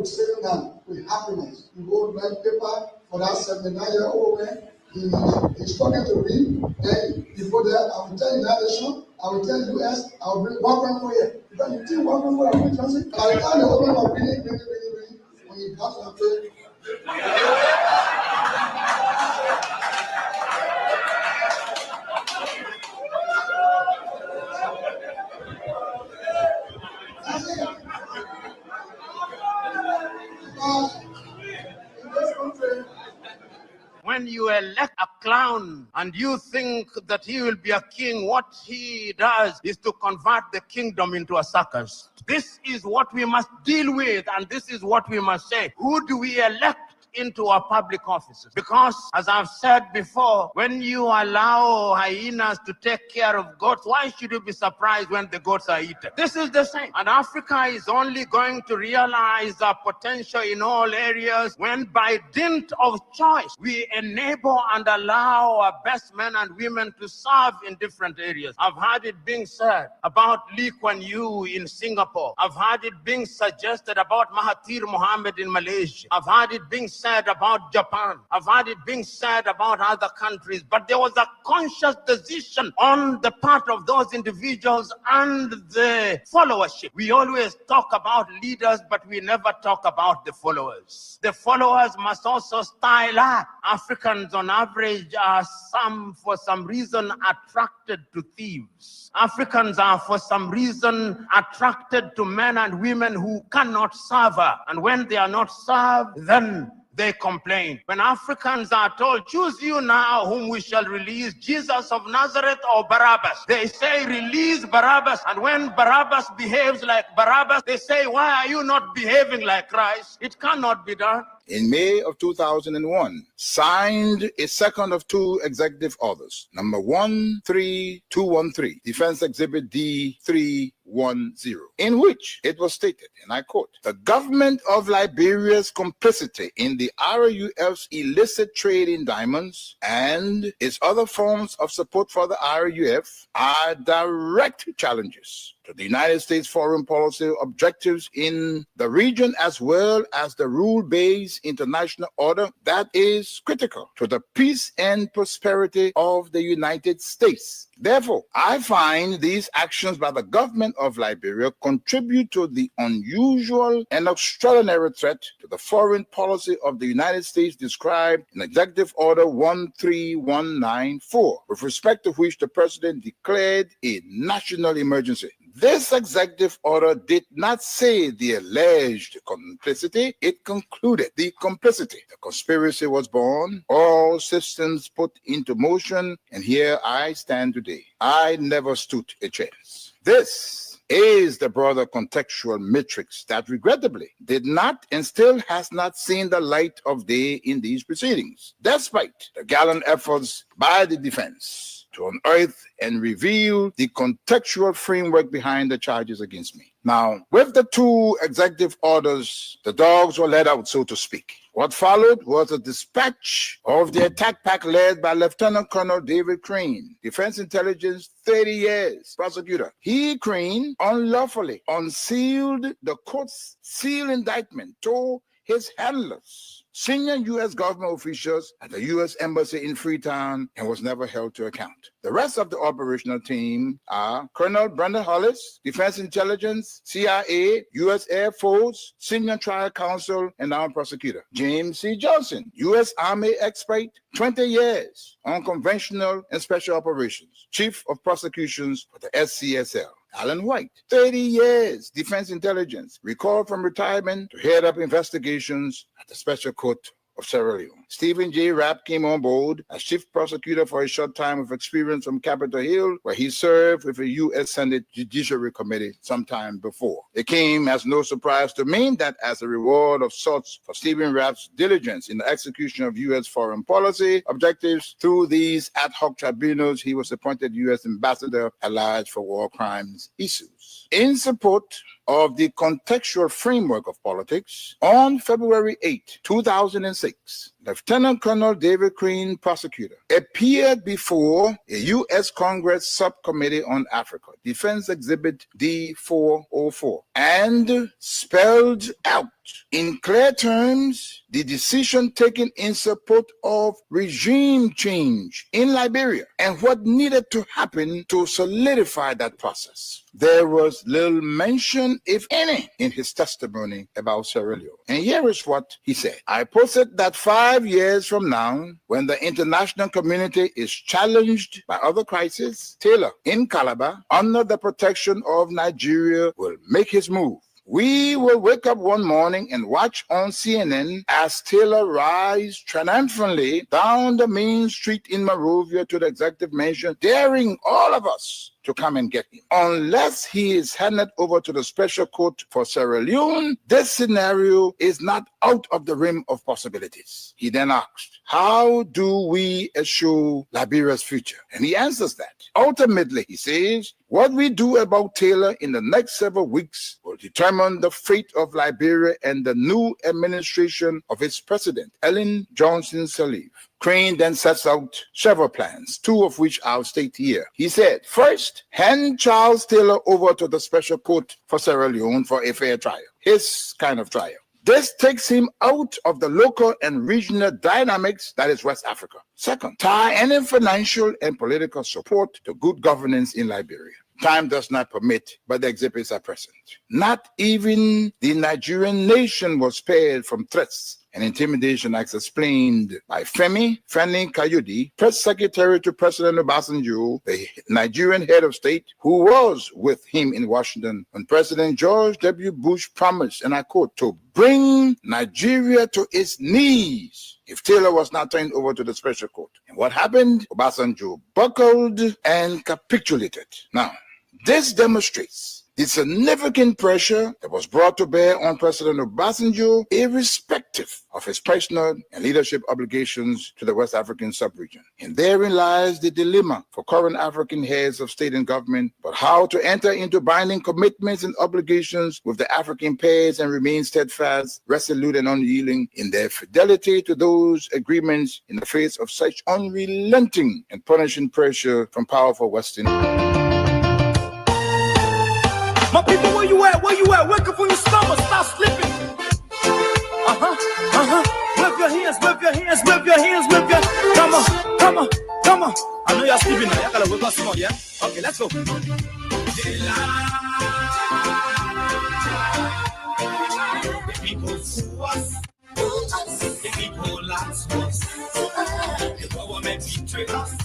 will settle down with happiness. You go write paper for that 79-year-old man. He's struggling to read. Then you go there. I will tell United Nations. I will tell US. I will bring weapon for you. Because you think weapon for you, Johnson. By the time the woman was reading, when he got to the when you elect a clown and you think that he will be a king, what he does is to convert the kingdom into a circus. This is what we must deal with, and this is what we must say. Who do we elect into our public offices? Because, as I've said before, when you allow hyenas to take care of goats, why should you be surprised when the goats are eaten? This is the same. And Africa is only going to realize our potential in all areas when, by dint of choice, we enable and allow our best men and women to serve in different areas. I've heard it being said about Lee Kuan Yew in Singapore. I've heard it being suggested about Mahathir Mohamad in Malaysia. I've heard it being said about Japan. I've heard it being said about other countries, but there was a conscious decision on the part of those individuals and the followership. We always talk about leaders, but we never talk about the followers. The followers must also style up. Africans on average are for some reason attracted to thieves. Africans are for some reason attracted to men and women who cannot serve her. And when they are not served, then they complain. When Africans are told, choose you now whom we shall release, Jesus of Nazareth or Barabbas, they say, release Barabbas. And when Barabbas behaves like Barabbas, they say, why are you not behaving like Christ? It cannot be done. In May of 2001, signed a second of two executive orders, number 13213, Defense Exhibit D310, in which it was stated, and I quote, the government of Liberia's complicity in the RUF's illicit trade in diamonds and its other forms of support for the RUF are direct challenges to the United States foreign policy objectives in the region, as well as the rule-based international order that is critical to the peace and prosperity of the United States. Therefore, I find these actions by the government of Liberia contribute to the unusual and extraordinary threat to the foreign policy of the United States described in Executive Order 13194, with respect to which the President declared a national emergency. This executive order did not say the alleged complicity, it concluded the complicity. The conspiracy was born, all systems put into motion, and here I stand today. I never stood a chance. This is the broader contextual matrix that regrettably did not and still has not seen the light of day in these proceedings, despite the gallant efforts by the defense to unearth and reveal the contextual framework behind the charges against me. Now, with the two executive orders, the dogs were let out, so to speak. What followed was a dispatch of the attack pack led by Lieutenant Colonel David Crane, Defense Intelligence, 30 years, prosecutor. He, Crane, unlawfully unsealed the court's sealed indictment to his handlers, senior U.S. government officials at the U.S. Embassy in Freetown, and was never held to account. The rest of the operational team are Colonel Brenda Hollis, Defense Intelligence, CIA, U.S. Air Force, Senior Trial Counsel, and our prosecutor. James C. Johnson, U.S. Army expert, 20 years on conventional and special operations, Chief of Prosecutions for the SCSL. Alan White, 30 years, Defense Intelligence, recalled from retirement to head up investigations at the Special Court of Sierra Leone. Stephen J. Rapp came on board as chief prosecutor for a short time with experience from Capitol Hill, where he served with the U.S. Senate Judiciary Committee sometime before. It came as no surprise to me that as a reward of sorts for Stephen Rapp's diligence in the execution of U.S. foreign policy objectives through these ad hoc tribunals, he was appointed U.S. Ambassador at Large for War Crimes issues. In support of the contextual framework of politics, on February 8, 2006, Lieutenant Colonel David Crane, prosecutor, appeared before a U.S. Congress Subcommittee on Africa, Defense Exhibit D-404, and spelled out in clear terms the decision taken in support of regime change in Liberia and what needed to happen to solidify that process. There was little mention, if any, in his testimony about Sierra Leone. And here is what he said. I posit that 5 years from now, when the international community is challenged by other crises, Taylor in Calabar, under the protection of Nigeria, will make his move. We will wake up one morning and watch on CNN as Taylor rides triumphantly down the main street in Monrovia to the executive mansion, daring all of us to come and get him. Unless he is handed over to the special court for Sierra Leone, this scenario is not out of the realm of possibilities. He then asked, how do we assure Liberia's future? And he answers that. Ultimately, he says, what we do about Taylor in the next several weeks will determine the fate of Liberia and the new administration of its president, Ellen Johnson Sirleaf. Crane then sets out several plans, two of which I'll state here. He said, first, hand Charles Taylor over to the special court for Sierra Leone for a fair trial, his kind of trial. This takes him out of the local and regional dynamics that is West Africa. Second, tie any financial and political support to good governance in Liberia. Time does not permit, but the exhibits are present. Not even the Nigerian nation was spared from threats and intimidation, as explained by Femi Kayode, press secretary to President Obasanjo, the Nigerian head of state, who was with him in Washington when President George W. Bush promised, and I quote, to bring Nigeria to its knees if Taylor was not turned over to the special court. And what happened? Obasanjo buckled and capitulated. Now, this demonstrates the significant pressure that was brought to bear on President Obasanjo, irrespective of his personal and leadership obligations to the West African sub-region. And therein lies the dilemma for current African heads of state and government, but how to enter into binding commitments and obligations with the African pairs and remain steadfast, resolute, and unyielding in their fidelity to those agreements in the face of such unrelenting and punishing pressure from powerful Western. My people, where you at? Where you at? Wake up from your stomach, stop slipping. Whip your hands, whip your hands, whip your hands, whip your. Come on, come on, come on. I know y'all sleeping now. Y'all gotta wake up small, yeah? Okay, let's go. The people sue us. The people last us. The government betray us.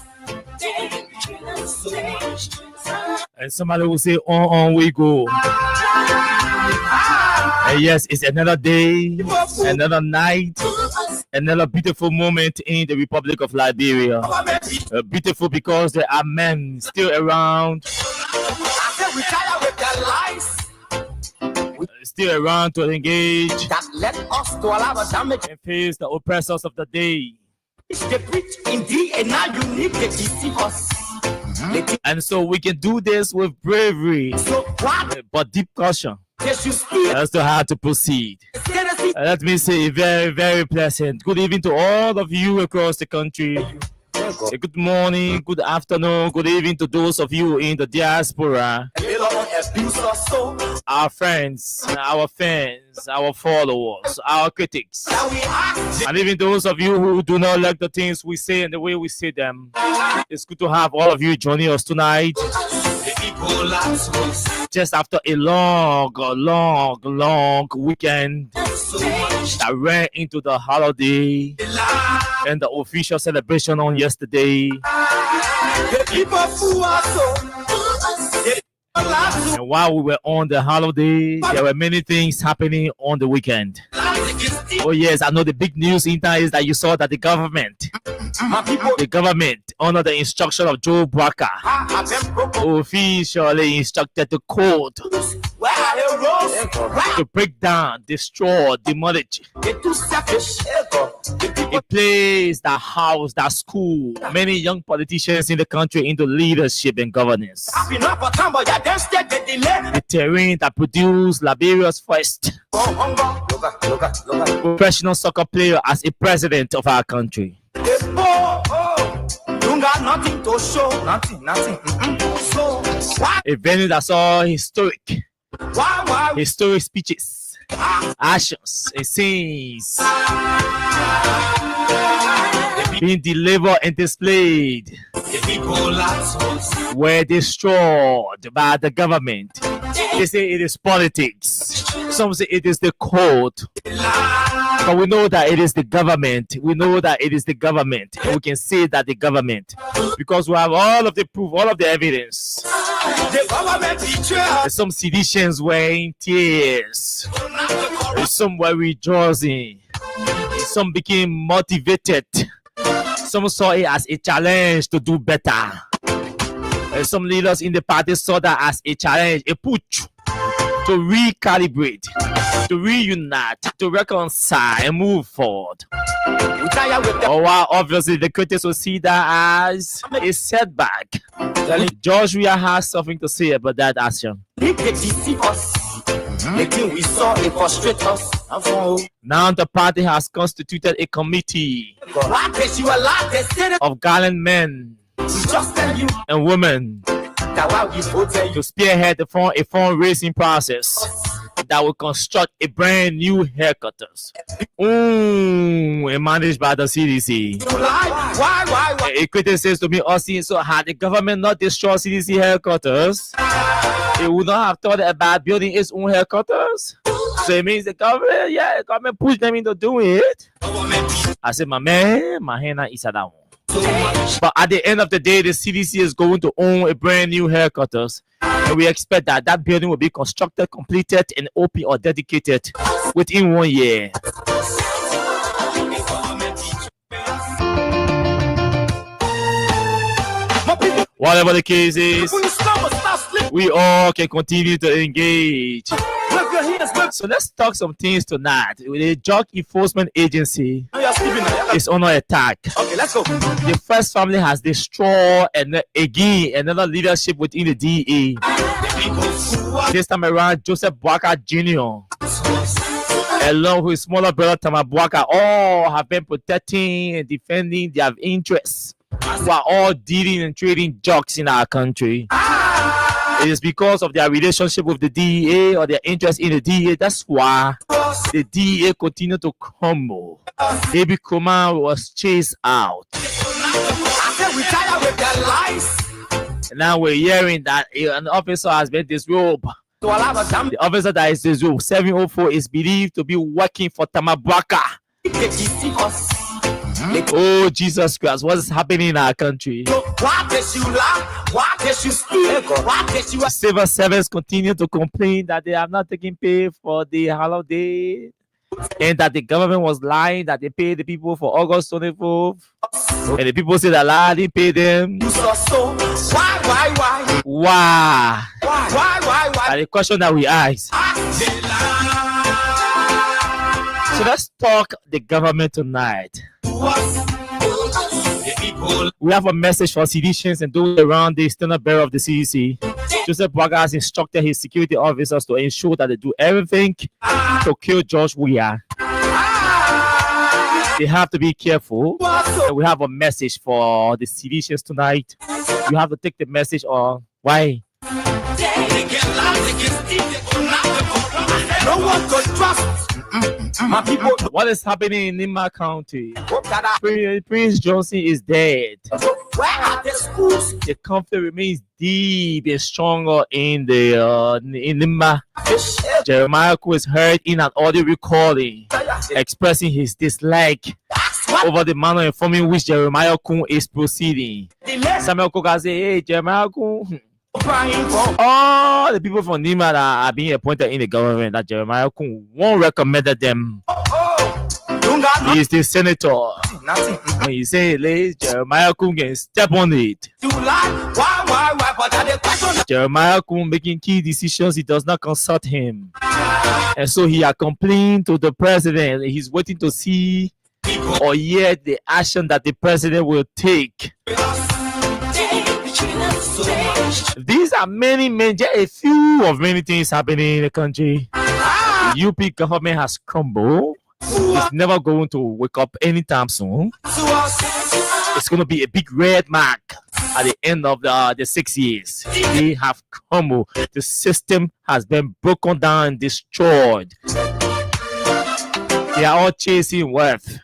So much. And somebody will say, on we go. And yes, it's another day, another night, another beautiful moment in the Republic of Liberia. Beautiful because there are men still around, still around to engage and face the oppressors of the day. And so we can do this with bravery, but deep caution as to how to proceed. Let me say very, very pleasant good evening to all of you across the country. Good morning, good afternoon, good evening to those of you in the diaspora, our friends, our fans, our followers, our critics, and even those of you who do not like the things we say and the way we say them. It's good to have all of you joining us tonight, just after a long weekend that ran into the holiday and the official celebration on yesterday. And while we were on the holiday, there were many things happening on the weekend. Oh yes, I know the big news in that is that you saw that the government, under the instruction of Joe Barker, officially instructed the court to break down, destroy, demolish. A place that house, that school many young politicians in the country into leadership and governance. The terrain that produced Liberia's first professional soccer player as a president of our country. Nothing to show, nothing. A venue that saw historic speeches, actions, and scenes being delivered and displayed were destroyed by the government. They say it is politics. Some say it is the court. But we know that it is the government. We know that it is the government. And we can say that the government, because we have all of the proof, all of the evidence. Some seditions were in tears. Some were rejoicing. Some became motivated. Some saw it as a challenge to do better. And some leaders in the party saw that as a challenge, a push to recalibrate, to reunite, to reconcile and move forward. While obviously the critics will see that as a setback. George Weah has something to say about that action. Now the party has constituted a committee of gallant men and women to spearhead a fundraising process that will construct a brand new headquarters, managed by the CDC. A critic says to me, "Austin, so had the government not destroyed CDC headquarters, it would not have thought about building its own headquarters." So it means the government pushed them into doing it. I said, my hand is down. But at the end of the day, the CDC is going to own a brand new headquarters. And we expect that that building will be constructed, completed, and open or dedicated within 1 year. Whatever the case is, we all can continue to engage. So let's talk some things tonight. The Drug Enforcement Agency is under attack. Okay, let's go. The first family has destroyed again another leadership within the DEA. This time around, Joseph Boaka Jr. along with his smaller brother Tama Boaka all have been protecting and defending their interests while all dealing and trading drugs in our country. It is because of their relationship with the DEA or their interest in the DEA. That's why the DEA continued to crumble. Baby Kuma was chased out. And now we're hearing that an officer has been disrobed. The officer that is disrobed, 704, is believed to be working for Tamabuaka. Oh, Jesus Christ, what is happening in our country? Civil servants continue to complain that they have not taken pay for the holiday and that the government was lying that they paid the people for August 24th. And the people say that lie, they pay them. Why? That's the question that we ask. So let's talk the government tonight. We have a message for seditions and those around the external bearer of the CDC. Joseph Boaka has instructed his security officers to ensure that they do everything to kill George Weah. They have to be careful. And we have a message for the seditions tonight. You have to take the message or why? No one could trust. My people. What is happening in Nimba County? Prince Johnson is dead. The conflict remains deep and stronger in the in Nimba. Jeremiah Ku is heard in an audio recording expressing his dislike over the manner in forming which Jeremiah Ku is proceeding. Samuel Koka say, "Hey, Jeremiah Ku." All the people from Nima that are being appointed in the government, that Jeremiah Kun won't recommend them. He is the senator. When you say ladies, Jeremiah Kun can step on it. Jeremiah Kun making key decisions, he does not consult him. And so he had complained to the president. He's waiting to see or hear the action that the president will take. These are just a few of many things happening in the country. The UP government has crumbled. It's never going to wake up anytime soon. It's going to be a big red mark at the end of the 6 years. They have crumbled. The system has been broken down and destroyed. They are all chasing wealth.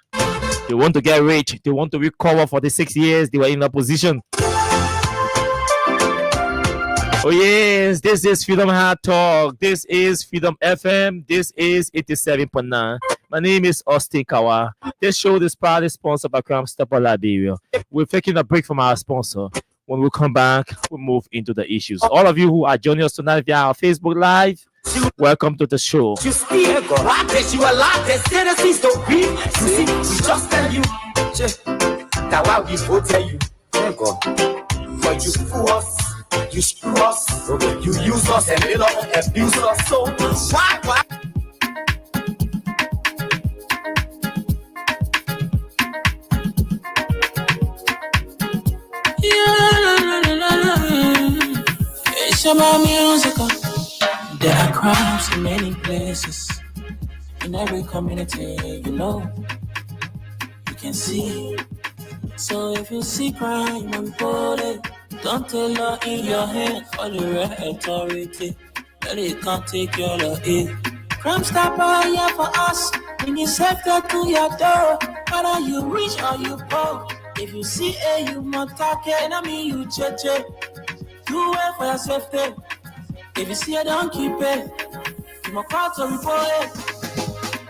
They want to get rich. They want to recover for the 6 years they were in opposition. Oh yes, this is Freedom Hard Talk. This is Freedom FM. This is 87.9. My name is Austin Kawa. This show is proudly sponsored by Crime Stopper Liberia. We're taking a break from our sponsor. When we come back, we'll move into the issues. All of you who are joining us tonight via our Facebook Live, welcome to the show. You speak, I bet you a lot. There's tendencies don't be. See, we just tell you. That's why we will tell you. But you fool us. You screw us, you use us and you abuse us. So why? It's about music. There are crimes in many places, in every community. You can see. So if you see crime, report it. Don't tell law in your hand for the right authority. That it can't take your law in. Crime Stopper here for us. Bring your safety to your door. Whether you rich or you poor. If you see you must take it. I mean you check. You wait for your safety. If you see don't keep it. You must call to report it.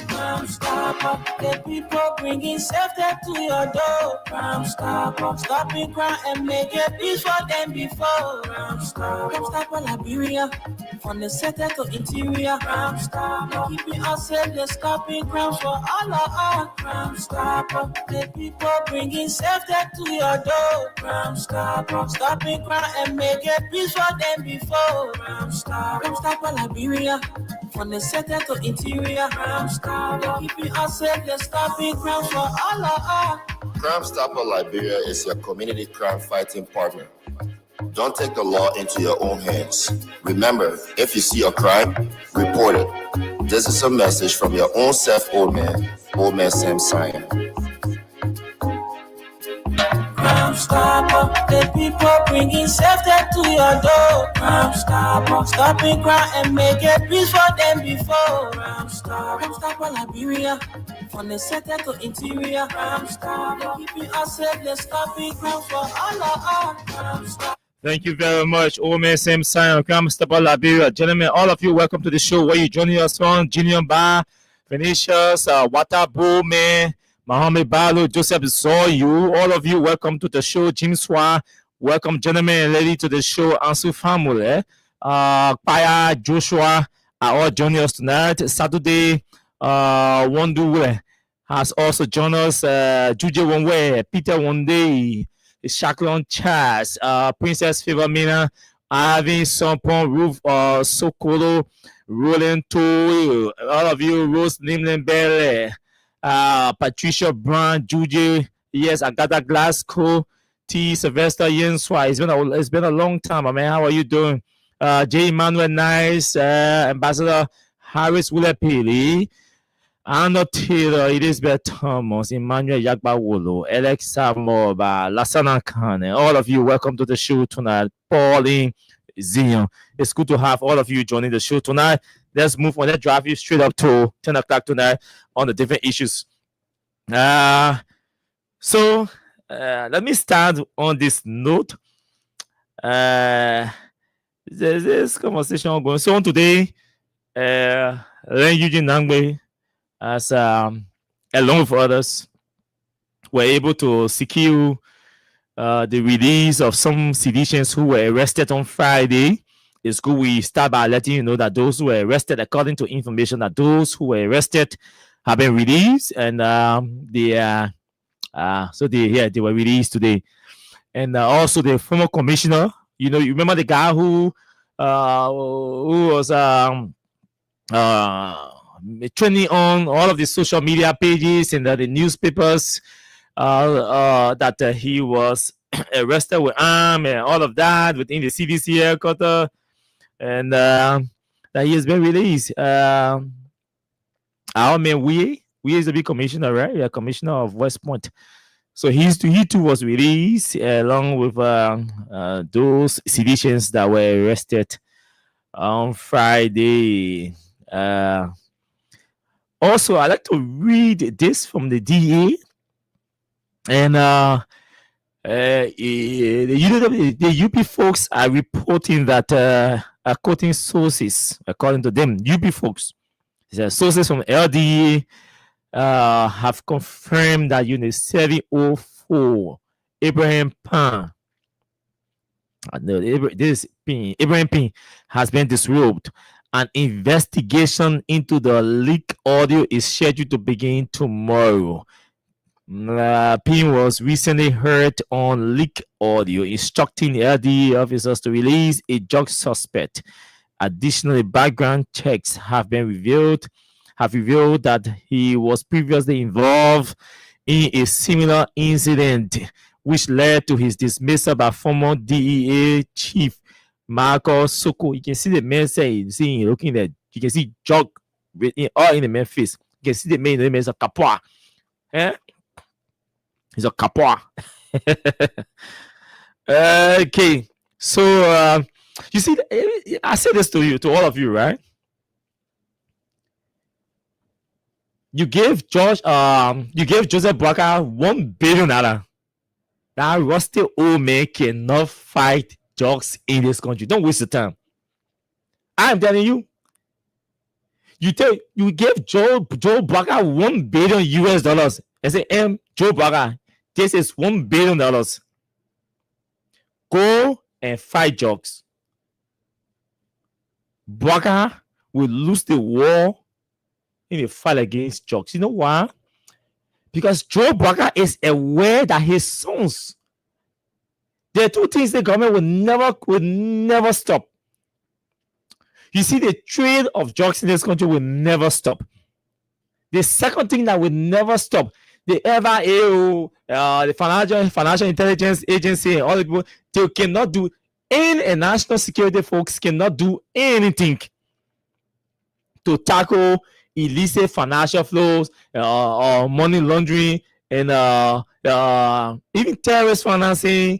Crime Stopper, the people bringing safety to your door. Crime Stopper, stopping crime and make it peace for them before. Crime Stopper Liberia, from the center to interior. Crime Stopper, keeping us safe, they're stopping crimes for all of us. Crime Stopper, the people bringing safety to your door. Crime Stopper, stopping crime and make it peace for them before. Crime Stopper Liberia, from the center to interior. Crime Stopper, keeping us safe, they're stopping crimes for all of us. Crime Stopper Liberia is your community crime fighting partner. Don't take the law into your own hands. Remember, if you see a crime, report it. This is a message from your own self, Old Man Sam Sion. Crime Stopper, the people bringing safety to your door. Crime Stopper, stopping crime and make it peace for them before. Crime Stopper Liberia, from the center to interior. Crime Stopper, keeping us safe, they're stopping crime for all of us. Crime Stopper. Thank you very much, Ome Sam Sion, Crime Stopper Liberia. Gentlemen, all of you, welcome to the show. Where you joining us from? Jinion Ba, Venetius, Watabu, man. Mohammed Balu, Joseph Zoyu, all of you, welcome to the show. Jim Swa, welcome, gentlemen and ladies, to the show. Ansu family, Paya, Joshua are all joining us tonight. Saturday, Wondu has also joined us. Juje Wonwe, Peter Wonde, Shaklon Chas, Princess Fivamina, Ivy Sompon, Roof, Sokolo, Roland To, all of you, Rose Nimlen Bele. Patricia Brown, Juju, yes, Agatha Glasgow, T. Sylvester Yenswa. It's been a long time, man. How are you doing? J. Emmanuel Nice, Ambassador Harris Wulepili, Arnold Taylor, Elizabeth Thomas, Emmanuel Yagbawolo, Alex Samoba, Lasana Khan, all of you, welcome to the show tonight. Pauline Zion. It's good to have all of you joining the show tonight. Let's move on. Let's drive you straight up to 10 o'clock tonight on the different issues. So let me start on this note. There's this conversation going. So on today, Len Eugene Nangbe, as along with others, were able to secure the release of some seditionists who were arrested on Friday. It's good we start by letting you know that those who were arrested, according to information, that those who were arrested have been released, and they were released today. And also the former commissioner You know, you remember the guy who was trending on all of the social media pages and the newspapers that he was arrested with arm and all of that within the CDC headquarters, and that he has been released. Our man, we is the big commissioner, right? Yeah, commissioner of West Point. So he too was released along with those citizens that were arrested on Friday. Also, I'd like to read this from the DA. And the UP folks are reporting that, quoting sources, according to them, UP folks, sources from LDA have confirmed that Unit 704 Abraham Pan, Abraham Pin has been disrobed. An investigation into the leaked audio is scheduled to begin tomorrow. Pin was recently heard on leaked audio instructing the LDA officers to release a drug suspect. Additionally, background checks have revealed that he was previously involved in a similar incident, which led to his dismissal by former DEA chief Marco Soko. You can see the man looking at, you can see drug written all in the man's face. You can see the man, is a capua. He's a capua. Okay, so you see, I said this to all of you, right? You gave Joseph Boakai $1 billion. That rusty old man cannot fight drugs in this country. Don't waste your time. I'm telling you. You gave Joe Boakai $1 billion US. I say, Joe Boakai, this is $1 billion. Go and fight drugs. Boakai will lose the war in a fight against drugs. You know why? Because Joe Boakai is aware that his sons, there are two things the government will never stop. You see, the trade of drugs in this country will never stop. The second thing that will never stop, the FIA, the Financial Intelligence Agency, and all the people, they cannot do any, and national security folks cannot do anything to tackle illicit financial flows, money laundering, and even terrorist financing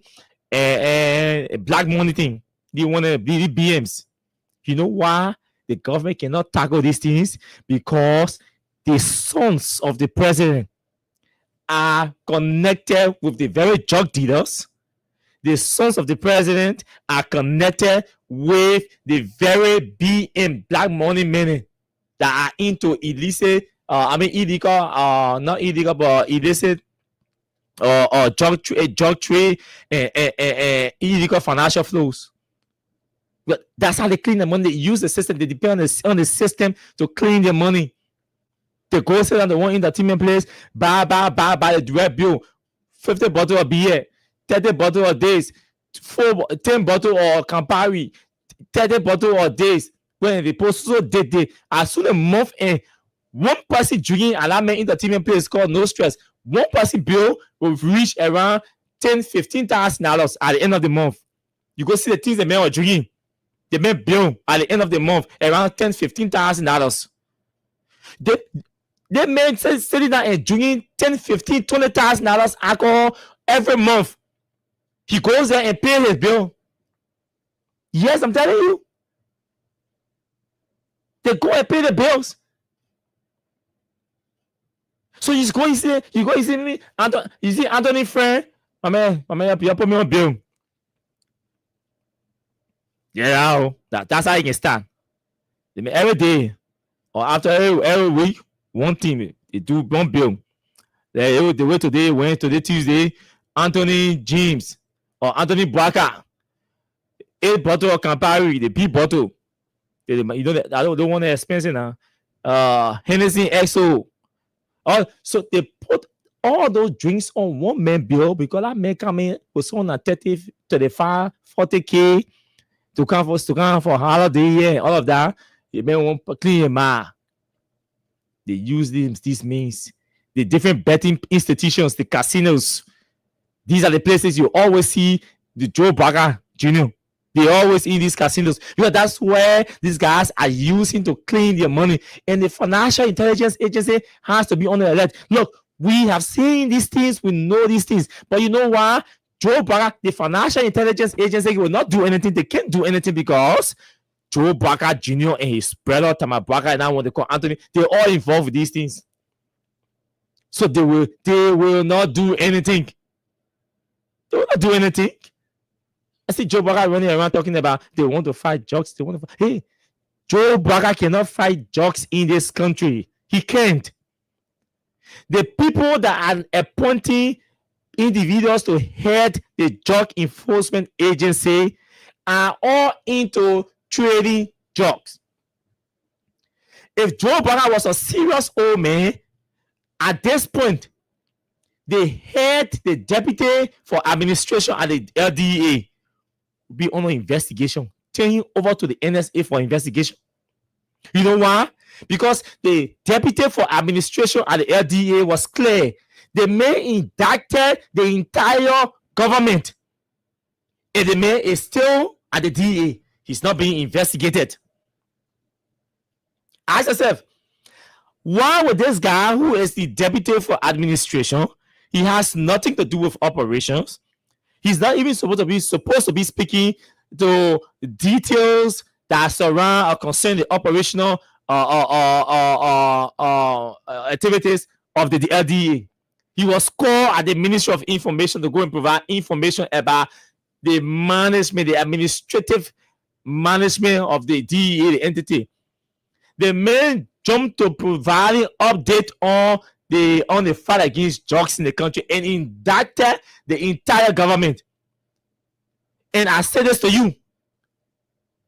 and black money thing. They want to be BMs. You know why the government cannot tackle these things? Because the sons of the president are connected with the very drug dealers. The sons of the president are connected with the very BM, black money men that are into illicit, illegal, not illegal, but illicit drug trade and illegal financial flows. But that's how they clean the money. They use the system. They depend on the system to clean their money. They go sit on the one entertainment place, buy the direct bill, 50 bottles of beer, 30 bottles of days, 10 bottles of Campari, 30 bottles of days. When they post so day, as soon as a month end, one person drinking alarming entertainment place called No Stress, one person bill will reach around $10,000-$15,000 at the end of the month. You go see the things the men are drinking. The men bill at the end of the month around $10,000-$15,000. They men sitting down and drinking $10,000-$20,000 alcohol every month. He goes there and pays his bill. Yes, I'm telling you. They go and pay the bills. So you go and see me, you see Anthony friend, my man, you put me on bill. Yeah, that's how you can start. Every day or after every week, one team they do one bill. They wait today, Wednesday, Tuesday, Anthony James or Anthony Boakai, 8 bottle of Campari, the big bottle. You know, I don't want to expensive now. Hennessy XO. So they put all those drinks on one man bill because that man come in with someone at 30, 35, 40K to come for holiday and all of that. You may want to clean your mind. They use these means. The different betting institutions, the casinos. These are the places you always see the Joe Burger Jr. They always in these casinos because that's where these guys are using to clean their money. And the Financial Intelligence Agency has to be on the alert. Look, we have seen these things, we know these things, but you know why? Joe Burger, the Financial Intelligence Agency will not do anything. They can't do anything because Joe Burger Jr. and his brother Tama Burger and now what they call Anthony, they're all involved with these things. So they will not do anything. They will not do anything. I see Joe Burger running around talking about they want to fight drugs. Hey, Joe Burger cannot fight drugs in this country. He can't. The people that are appointing individuals to head the drug enforcement agency are all into trading drugs. If Joe Burger was a serious old man, at this point, they had the deputy for administration at the LDA be on an investigation, turning over to the NSA for investigation. You know why? Because the deputy for administration at the LDA was clear. The man indicted the entire government. And the man is still at the DA. He's not being investigated. Ask yourself, why would this guy who is the deputy for administration, he has nothing to do with operations. He's not even supposed to be speaking to details that surround or concern the operational activities of the LDA. He was called at the Ministry of Information to go and provide information about the management, the administrative management of the DEA, the entity. The man jumped to providing update on the fight against drugs in the country and indicted the entire government. And I say this to you,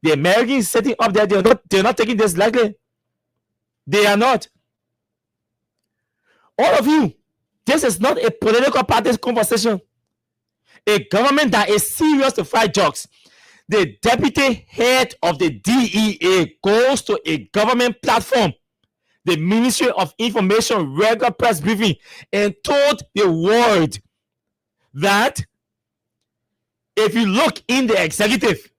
the Americans sitting up there, they're not taking this lightly. They are not. All of you, this is not a political party conversation. A government that is serious to fight drugs. The deputy head of the DEA goes to a government platform, the Ministry of Information regular press briefing, and told the world that if you look in the executive,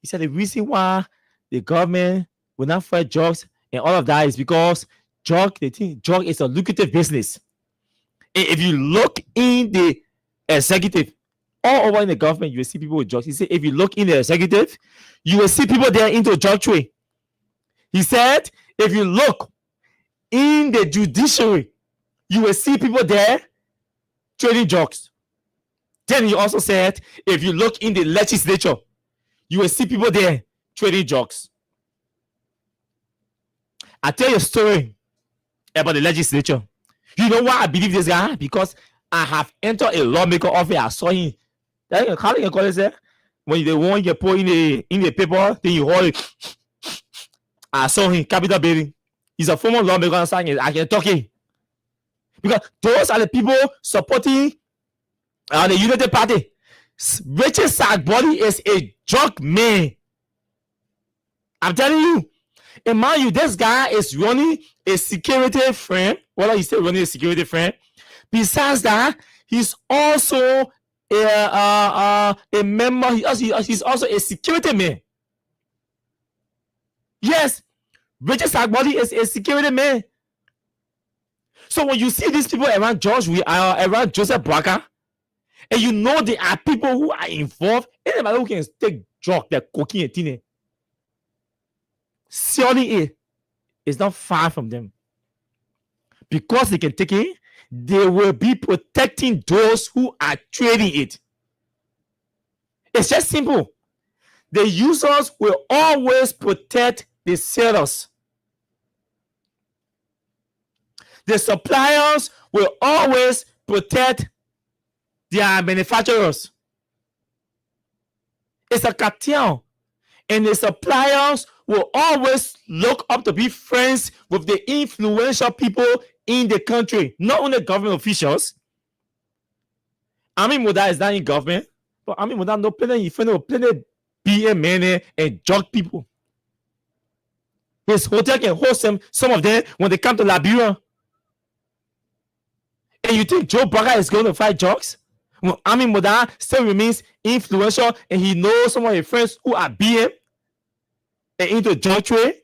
he said the reason why the government will not fight drugs and all of that is because they think drug is a lucrative business. And if you look in the executive, all over in the government, you will see people with drugs. He said, if you look in the executive, you will see people there into drug trade. He said, if you look in the judiciary, you will see people there trading drugs. Then he also said, if you look in the legislature, you will see people there trading drugs. I tell you a story about the legislature. You know why I believe this guy? Because I have entered a lawmaker office. I saw him. How do you call it, sir? When the one you put in the paper, then you hold it. I saw him, Capitol Building. He's a former lawmaker. I can talk him. Because those are the people supporting the United Party. Richard Sagbody is a drug man. I'm telling you. And mind you, this guy is running a security firm. Well, he's still running a security firm. Besides that, he's also a member. He's also a security man. Yes, Richard Sagbody is a security man. So when you see these people around around Joseph Braga, and you know there are people who are involved, anybody who can take drug, like cocaine and teen, surely it is not far from them. Because they can take it, they will be protecting those who are trading it. It's just simple. The users will always protect the sellers. The suppliers will always protect their manufacturers. It's a cartel. And the suppliers will always look up to be friends with the influential people in the country, not only government officials. Ami Muda is not in government, but Ami Muda no plenty BM men and drug people. His hotel can host them, some of them, when they come to Liberia. And you think Joe Burger is going to fight drugs? Well, Ami Muda still remains influential and he knows some of his friends who are BM and into drug trade.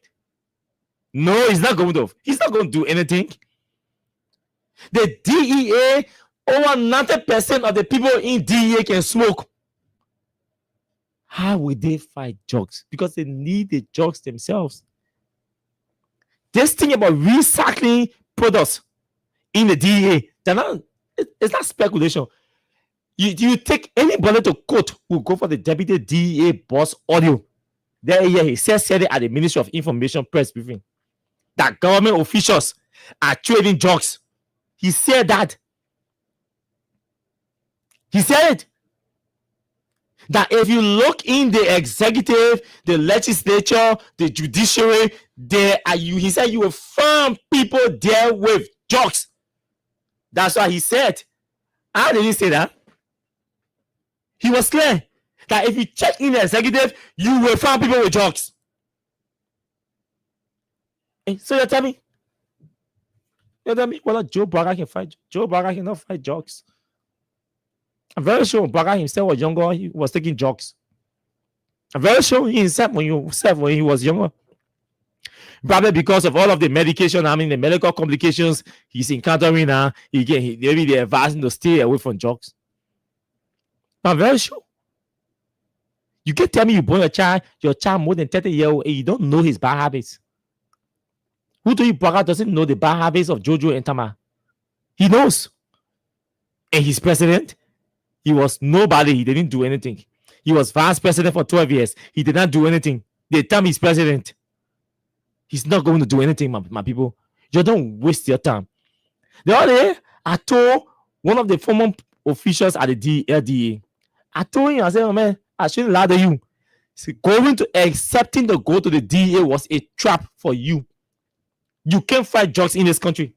No, he's not going to. He's not going to do anything. The DEA, over 90% of the people in DEA can smoke. How will they fight drugs? Because they need the drugs themselves. This thing about recycling products in the DEA, it's not speculation. You take anybody to court who go for the deputy DEA boss audio. There, he said it at the Ministry of Information press briefing that government officials are trading drugs. He said that. He said it. That if you look in the executive, the legislature, the judiciary, he said you will find people there with drugs. That's what he said. How did he say that? He was clear that if you check in the executive, you will find people with drugs. So you tell me whether Joe Burger can fight. Joe Burger cannot fight drugs. I'm very sure Burger himself was younger, he was taking drugs. I'm very sure he himself when he was younger. Probably because of all of the medication, the medical complications he's encountering now, maybe they're advising to stay away from drugs. I'm very sure. You can tell me you born your child more than 30 years old, and you don't know his bad habits. Who do you Burger doesn't know the bad habits of Jojo and Tama? He knows. And he's president. He was nobody. He didn't do anything. He was vice president for 12 years. He did not do anything. They tell me he's president. He's not going to do anything, my people. You don't waste your time. The other day, I told one of the former officials at the DEA, I told him, I said, oh, man, I shouldn't lie to you. See, accepting to go to the DEA was a trap for you. You can't fight drugs in this country.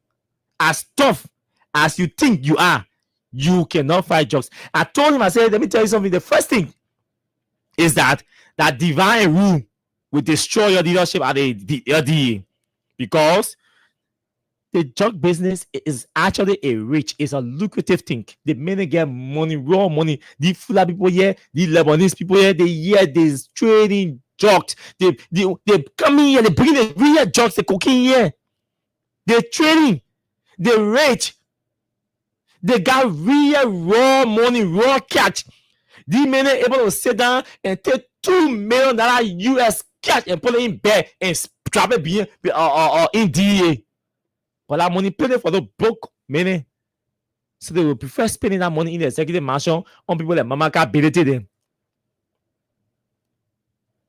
As tough as you think you are, you cannot fight drugs. I told him, I said, let me tell you something. The first thing is that divine rule will destroy your leadership at the DEA, because the drug business is actually it's a lucrative thing. The men get money, raw money. The Fulani people here, the Lebanese people here, they're trading drugs. They come in here, they bring the real drugs, the cocaine here. They're trading, they're rich. They got real raw money, raw cash. These men are able to sit down and take $2 million US cash and put it in bed and drop it in DEA. But that money paid for the broke money. So they will prefer spending that money in the executive mansion on people like Mama Ka billeted them.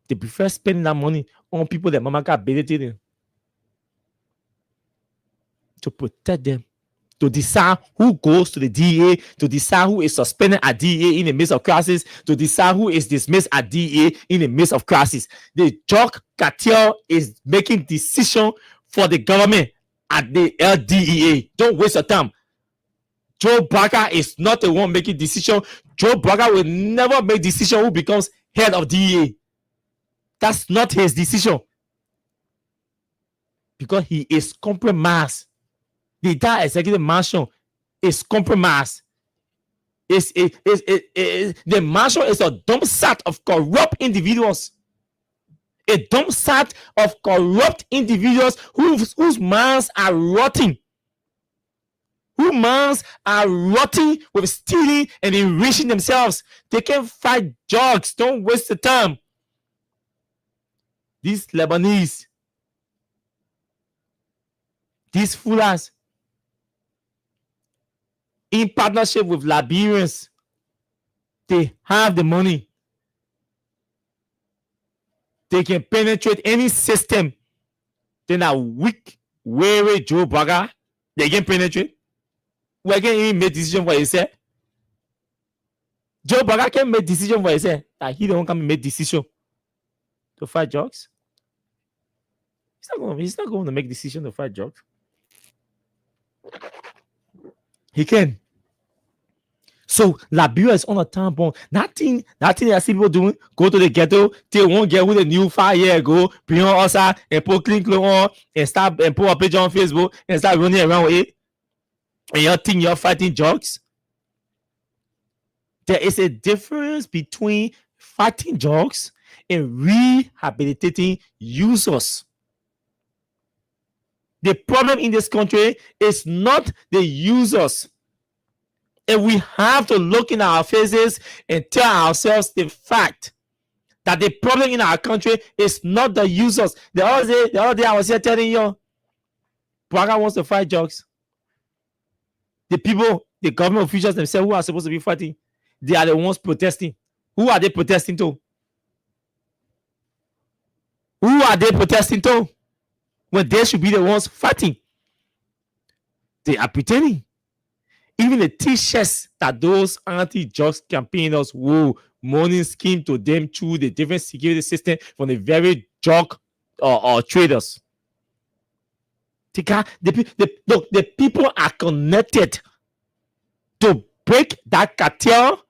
They prefer spending that money on people that Mama Ka billeted them. To protect them. To decide who goes to the DEA, to decide who is suspended at DEA in the midst of crisis, to decide who is dismissed at DEA in the midst of crisis. The drug cartel is making decision for the government at the LDEA. Don't waste your time. Joe Burger is not the one making decision. Joe Burger will never make decision who becomes head of DEA. That's not his decision. Because he is compromised. The entire executive mansion is compromised. The mansion is a dump site of corrupt individuals. A dump site of corrupt individuals whose minds are rotting. Whose minds are rotting with stealing and enriching themselves. They can't fight drugs. Don't waste the time. These Lebanese, these Fulas, in partnership with Liberians, they have the money. They can penetrate any system. Then a weak, weary Joe Burger, they can penetrate. We can even make decision for himself. Joe Burger can make decision for himself. That he don't come and make decision to fight drugs. He's not going to make decision to fight drugs. He can. So Liberia is on a time bomb. Nothing I see people doing. Go to the ghetto, they won't get who the new 5 years ago, bring on outside and put clean clothes on and start and put a page on Facebook and start running around with it. And you think you're fighting drugs. There is a difference between fighting drugs and rehabilitating users. The problem in this country is not the users. And we have to look in our faces and tell ourselves the fact that the problem in our country is not the users. The other day I was here telling you, Braga wants to fight drugs. The people, the government officials themselves who are supposed to be fighting, they are the ones protesting. Who are they protesting to? Who are they protesting to? When they should be the ones fighting. They are pretending. Even the t-shirts that those anti-drugs campaigners will morning scheme to them through the different security system from the very drug or traders. The people are connected to break that cartel.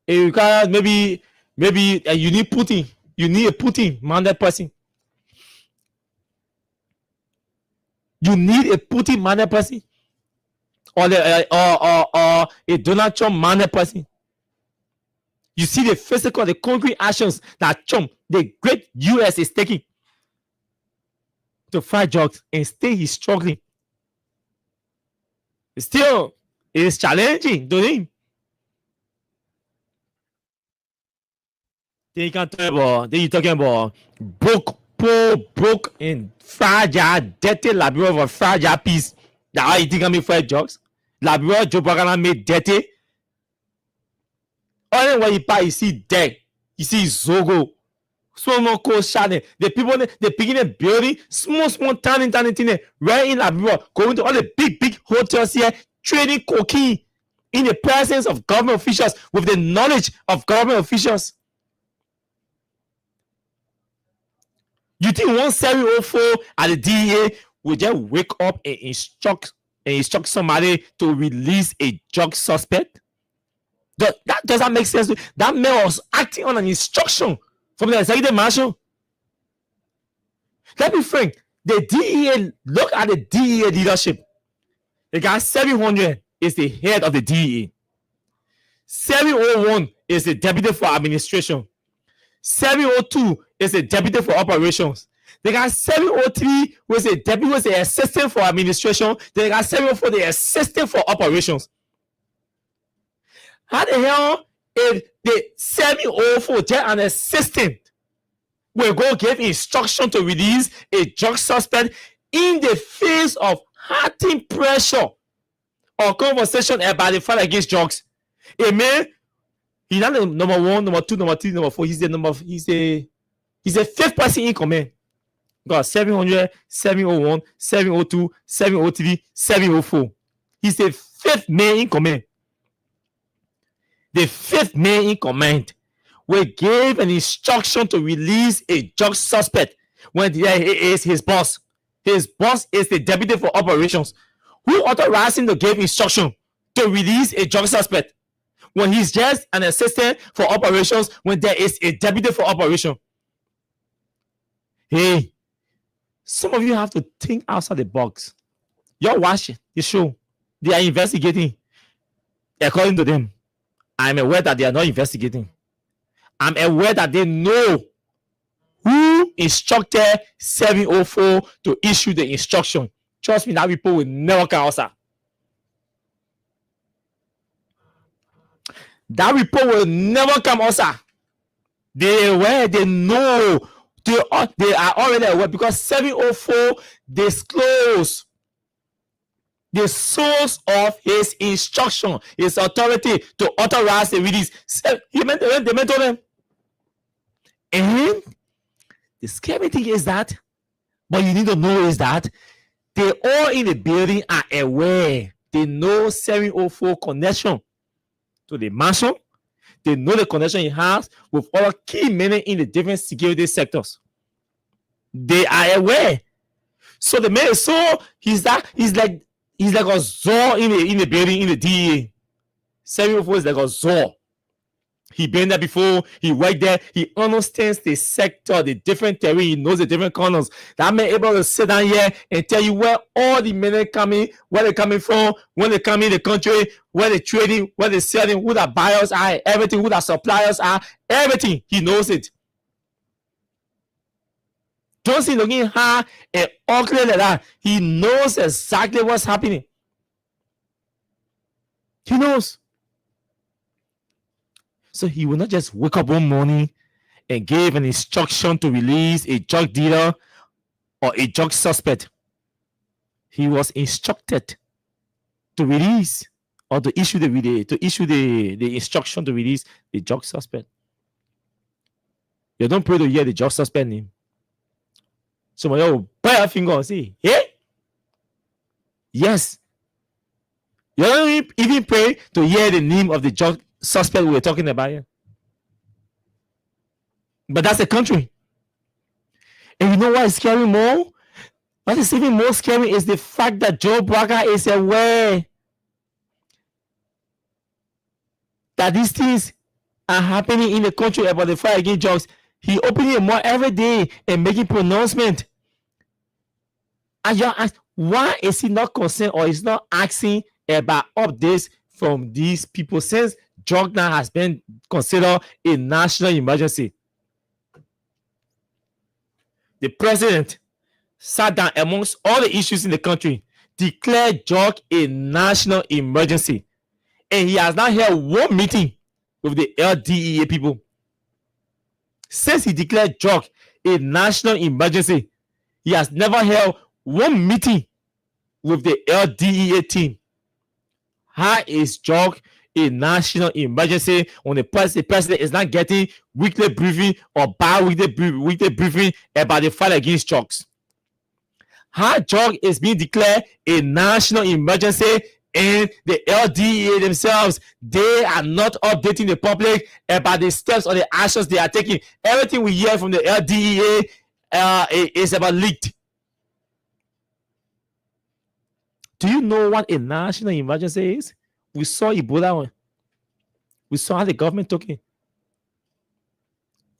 You can maybe you need Putin. You need a Putin-minded person. You need a Putin-minded person. Or a Donald Trump-minded person. You see the physical, the concrete actions that Trump, the great US, is taking to fight drugs, and still he's struggling. Still, it is challenging to him. Then you're talking about broke and fragile, dirty Liberia of a fragile piece. That's how you think I mean fight drugs? Liberia, Joe Bagana made dirty. Only when you buy, you see dead. You see Zogo. Small cold shining. The people, they begin a building, small tiny thing, right in Liberia, going to all the big hotels here, trading cocaine in the presence of government officials, with the knowledge of government officials. You think 1704 at the DEA will just wake up and instruct somebody to release a drug suspect? That doesn't make sense. That man was acting on an instruction from the executive marshal. Let me frank. The DEA, look at the DEA leadership. The guy 700 is the head of the DEA. 701 is the deputy for administration. 702 is the deputy for operations. They got 703 was a deputy, was the assistant for administration. They got 704, the assistant for operations. How the hell if the 704 just an assistant will go give instruction to release a drug suspect in the face of hearting pressure or conversation about the fight against drugs? A man, he's not the number one, number two, number three, number four. He's the fifth person in command. Got 700, 701, 702, 703, 704. He's the fifth man in command. The fifth man in command will give an instruction to release a drug suspect when he is his boss. His boss is the deputy for operations, who authorized him to give instruction to release a drug suspect when he's just an assistant for operations when there is a deputy for operation. Hey, some of you have to think outside the box. You're watching the show. They are investigating. According to them, I'm aware that they are not investigating. I'm aware that they know who instructed 704 to issue the instruction. Trust me, that report will never come outside. That report will never come outside. They are aware, they know. They are already aware because 704 disclosed the source of his instruction, his authority to authorize the release. They mentored them. And the scary thing is that, what you need to know is that they all in the building are aware. They know 704 connection to the marshal. They know the connection he has with other key men in the different security sectors. They are aware. So the man is so he's like He's like a Zor in the building in the DEA. 704 is like a Zor. He been there before. He worked there. He understands the sector, the different terrain. He knows the different corners. That man able to sit down here and tell you where all the men are coming, where they're coming from, when they come in the country, where they're trading, where they're selling, who the buyers are, everything, who the suppliers are, everything. He knows it. Don't see looking hard and ugly like that. He knows exactly what's happening. He knows. So he will not just wake up one morning and give an instruction to release a drug dealer or a drug suspect. He was instructed to release or to issue the instruction to release the drug suspect. You don't pray to hear the drug suspect name. So when you buy a finger and say, hey, yes. You don't even pray to hear the name of the drug suspect we were talking about here. But that's the country. And you know what is scary more? What is even more scary is the fact that Joe Braga is aware that these things are happening in the country about the fight against drugs. He opening a mouth every day and making pronouncement. And you ask, why is he not concerned or is not asking about updates from these people since drug now has been considered a national emergency? The president sat down amongst all the issues in the country, declared drug a national emergency, and he has not held one meeting with the LDEA people. Since he declared drug a national emergency, he has never held one meeting with the LDEA team. How is drug a national emergency when the president is not getting weekly briefing or bi-weekly briefing about the fight against drugs? How drug is being declared a national emergency and the LDEA themselves, they are not updating the public about the steps or the actions they are taking. Everything we hear from the LDEA is about leaked. Do you know what a national emergency is? We saw Ebola. We saw how the government took it.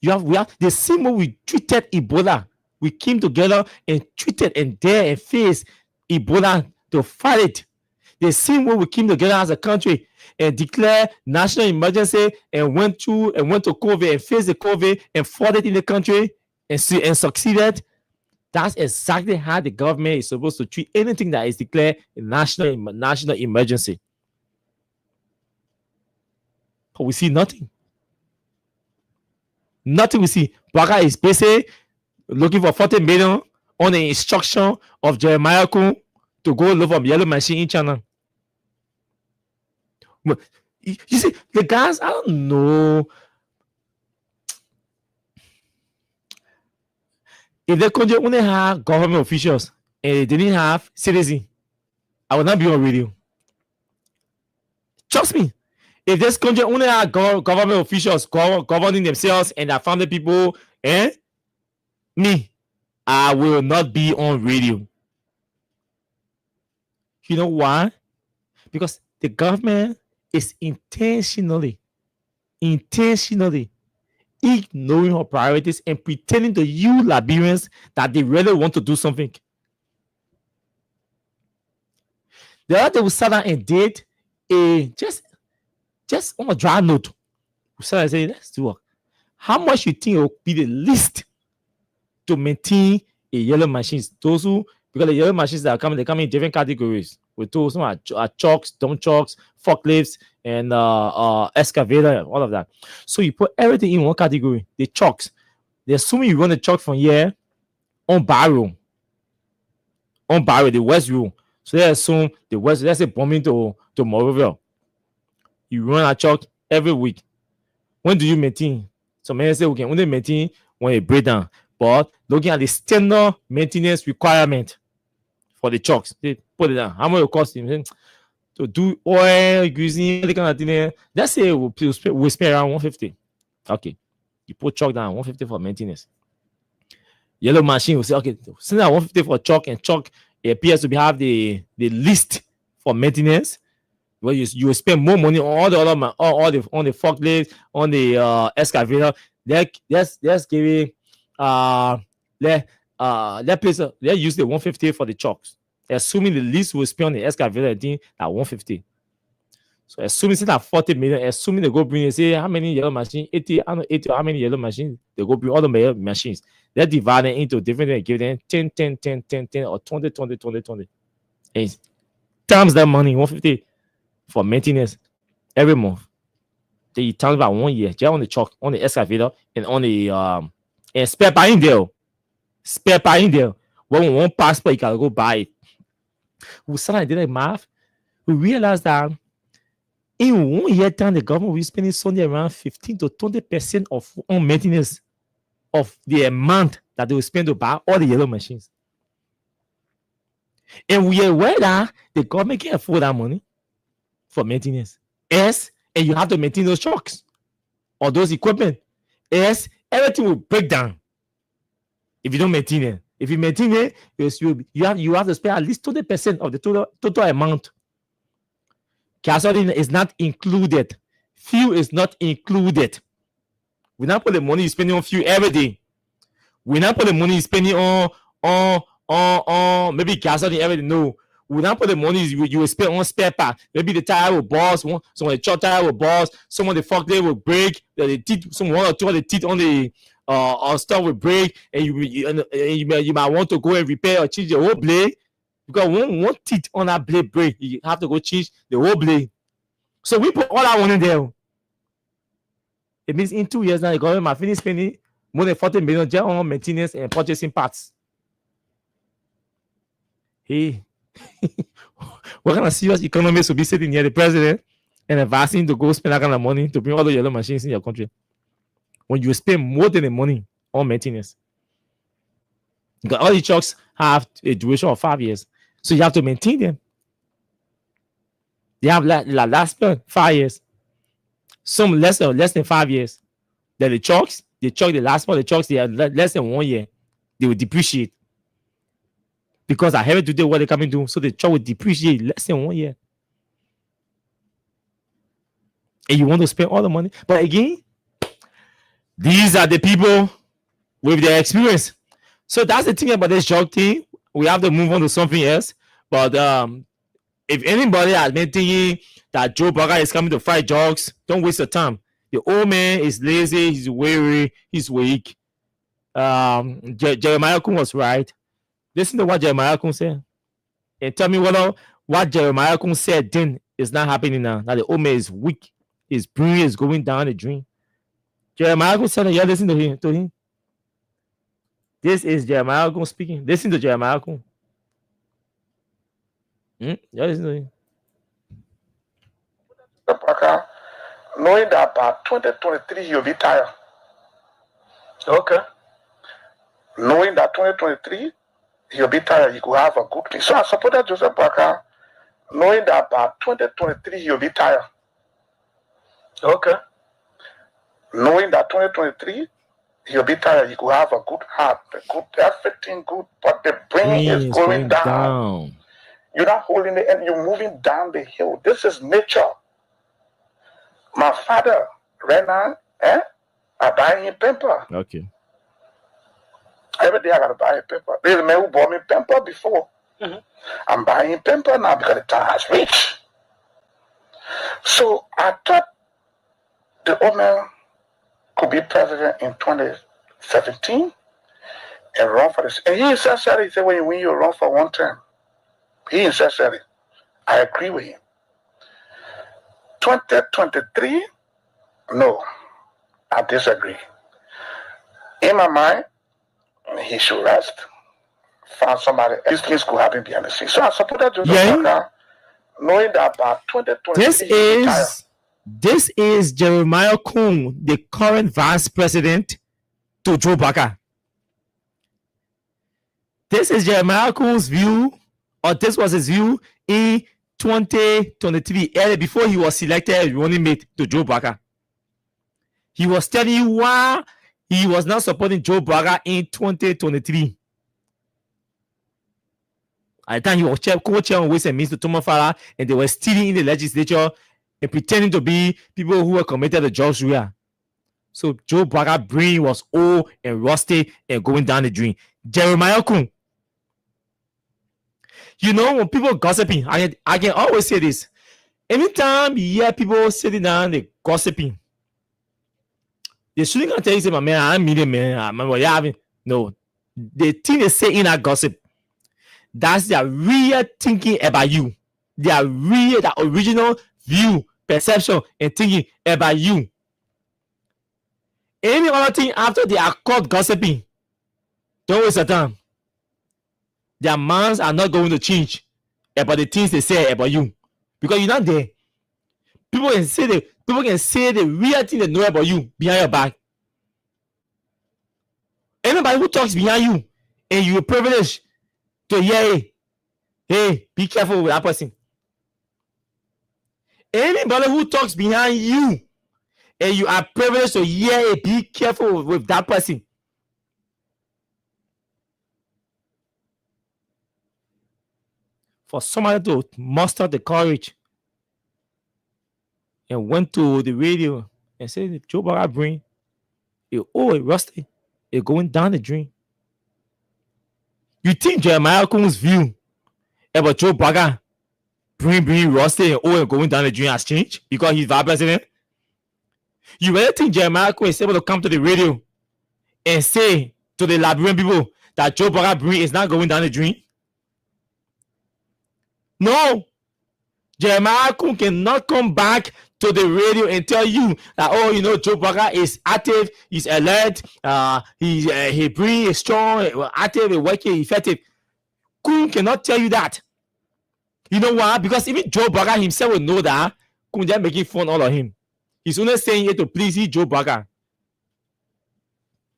We have the same way we treated Ebola. We came together and treated and dare and faced Ebola to fight it. The same way we came together as a country and declared national emergency and went to COVID and faced the COVID and fought it in the country and succeeded. That's exactly how the government is supposed to treat anything that is declared a national emergency. But we see nothing. Nothing we see. Braga is busy looking for 40 million on the instruction of Jeremiah Kun to go look for yellow machine in China. You see, the guys, I don't know. If the country only have government officials and they didn't have citizens, I would not be on radio. Trust me. If this country only have government officials governing themselves and their family people, me, I will not be on radio. You know why? Because the government is intentionally ignoring her priorities and pretending to you Liberians that they really want to do something. The other day we sat down and did a just on a dry note. We sat down and said, let's do it. How much you think it will be the least to maintain a yellow machines? Those who, because the yellow machines that are coming, they come in different categories. With those, some are trucks, dump trucks, forklifts, and excavator, all of that. So you put everything in one category. The trucks, they assume you run the truck from here on Barrow, the West Room. So they assume the West, let's say bombing to Moroville. You run a truck every week. When do you maintain? So many say we can only maintain when it breaks down. But looking at the standard maintenance requirement for the trucks, they put it down. How much it cost him to do oil, greasing, the kind of thing? Let's say we spend around 150. Okay, you put truck down 150 for maintenance. Yellow machine will say, okay, send out 150 for truck, and truck it appears to have the least for maintenance. Well, you will spend more money on all the other all the on the forklift, on the excavator. Let's give it let place let's use the 150 for the trucks. Assuming the least will spend on the excavator, I think at 150. So assuming it's at 40 million, assuming they go bring, say how many yellow machines, 80, I don't know 80 or how many yellow machines, they go bring all the yellow machines. They divide it into different and give them 10, 10, 10, 10, 10, or 20, 20, 20, 20. And times that money, 150 for maintenance every month. Then you times by 1 year, just on the truck, on the excavator, and on the and spare part in there. Spare part in there. When one passport, you gotta go buy it. We started doing math. We realized that in 1 year time, the government will spend something around 15 to 20% of on maintenance of the amount that they will spend to buy all the yellow machines. And we are aware that the government can afford that money for maintenance. Yes, and you have to maintain those trucks or those equipment. Yes, everything will break down if you don't maintain it. If you maintain it, you have to spend at least 20% of the total amount. Gasoline is not included. Fuel is not included. We not put the money you're spending on fuel every day. We not put the money you're spending on maybe gasoline every day. No. We not put the money you will spend on spare part. Maybe the tire will burst, some of the truck tire will burst, some of the forklift will break, the teeth, one or two of the teeth on the stuff will break, and you might want to go and repair or change the whole blade. Because one teeth on that blade break, you have to go change the whole blade. So we put all that money there. It means in 2 years now, the government might finish spending more than 40 million just on maintenance and purchasing parts. Hey, what kind of serious economists will be sitting near the president and advising to go spend that kind of money to bring all the yellow machines in your country when you spend more than the money on maintenance? Because all the trucks have a duration of 5 years, so you have to maintain them. They have last 5 years, some less than 5 years. Then the trucks, the last part of the trucks, they are less than 1 year. They will depreciate because I haven't to do what they're coming to, so the truck will depreciate less than 1 year. And you want to spend all the money, but again, these are the people with their experience. So that's the thing about this job thing. We have to move on to something else. But if anybody has been thinking that Joe Burger is coming to fight jokes, don't waste your time. The old man is lazy, he's weary, he's weak. Jeremiah Kun was right. Listen to what Jeremiah Kun said. And tell me what Jeremiah Kun said then is not happening now. That the old man is weak. His brain is going down the drain. Jeremiah Kun said that. Yeah, listen to him. This is Jeremiah Kun speaking. Listen to Jeremiah Kun. Yeah, listen to him. Knowing that by 2023 you'll be tired. Okay. Knowing that 2023 you'll be tired, you could have a good thing. So I supported Joseph Parker, knowing that by 2023 you'll be tired. Okay. Knowing that 2023 you'll be tired, you could have a good heart, everything good, but the brain is going down. You're not holding it and you're moving down the hill. This is nature. My father, right now, I buy him pamper. Okay. Every day I gotta buy a pamper. There's a man who bought me pamper before. Mm-hmm. I'm buying pamper now because the time has reached. So I thought the old man could be president in 2017 and run for this. And he said, when you run for one term, he said, I agree with him. 2023, no, I disagree. In my mind, he should rest. Find somebody. These things could happen behind the scenes. So I supported Joseph Parker, knowing that by 2023, this is Jeremiah Kun, the current vice president to Joe Burger. This is Jeremiah Kun's view, or this was his view in 2023, early before he was selected as running mate to Joe Burger. He was telling you why he was not supporting Joe Burger in 2023. At the time, he was co-chair on Ways and Means to Thomas Farah, and they were stealing in the legislature and pretending to be people who were committed to George Weah. So Joe Braga brain was old and rusty and going down the drain. Jeremiah Kun. You know, when people gossiping, I can always say this. Anytime you hear people sitting down, they gossiping, they shouldn't gonna tell you, say, my man, I'm meeting man. No, the thing they say in that gossip, that's their real thinking about you. Their original view, perception, and thinking about you. Any other thing after they are caught gossiping, don't waste your time. Their minds are not going to change about the things they say about you, because you're not there. People can say the real thing they know about you behind your back. Anybody who talks behind you and you're privileged to hear, hey, be careful with that person. Anybody who talks behind you and you are privileged to hear, be careful with that person. For somebody to muster the courage and went to the radio and said, Joe Braga brain, it rusty, it going down the drain. You think Jeremiah Kun's view about Joe Braga brain rusty and going down the drain has changed because he's vice president? You really think Jeremiah Kun is able to come to the radio and say to the Liberian people that Joe Braga brain is not going down the drain? No. Jeremiah Kun cannot come back to the radio and tell you that, Joe Braga is active, he's alert, he brain is strong, active, working, effective. Kun cannot tell you that. You know why? Because even Joe Braga himself will know that Kun just making fun all of him. He's only saying it to please Joe Braga.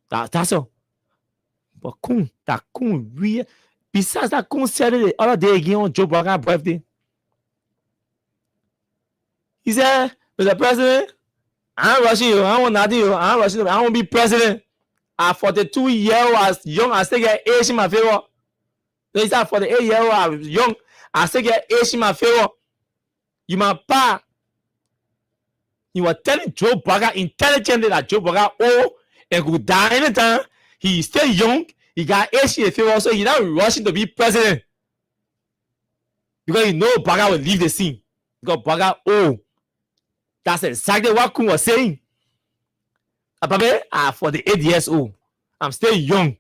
That's all. But Kun real. Besides that, Kun said it the other day again on Joe Braga's birthday. He said, Mr. President, I'm rushing you. I want nothing. I'm rushing you. I want to be president. At 42 years old, as young, I still get age in my favor. He said, 48 years old, I was young, I still get age in my favor. You my pa. You were telling Joe Braga intelligently that Joe Braga old and could die anytime. He's still young. He got age in the favor, so he's not rushing to be president. Because you know Braga will leave the scene. Because Braga old. That's exactly what Kun was saying. Ababe, I'm 48 years old. I'm still young.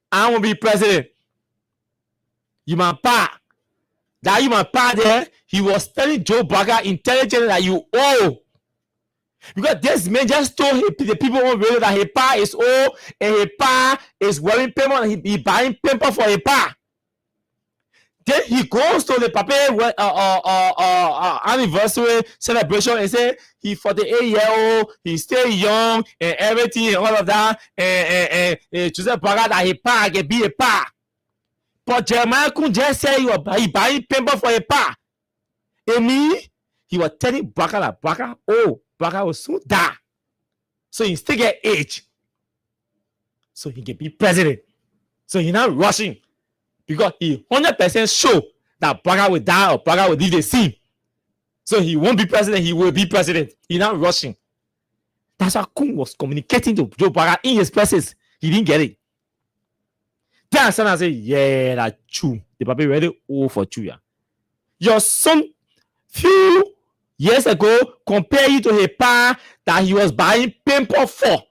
I want to be president. You my pa. That you my pa there, he was telling Joe Braga intelligently that you old. Because this man just told the people on radio that his pa is old and his pa is wearing paper and he buying paper for his pa. Then he goes to the papa anniversary celebration and say he 48 years old, he's still young and everything and all of that. And Joseph Braga that his pa can be a pa. But Jeremiah Kun just say he buying paper for a pa. And me, he was telling Braga that Braga, Braga will soon die. So he still get age. So he can be president. So he's not rushing. Because he 100% sure that Braga will die or Braga will leave the scene. So he won't be president, he will be president. He's not rushing. That's why Kun was communicating to Joe Braga in his presence. He didn't get it. Then I said, yeah, that's true. The paper really old for you. Yeah. Your son, few years ago, compared you to a pa that he was buying paper for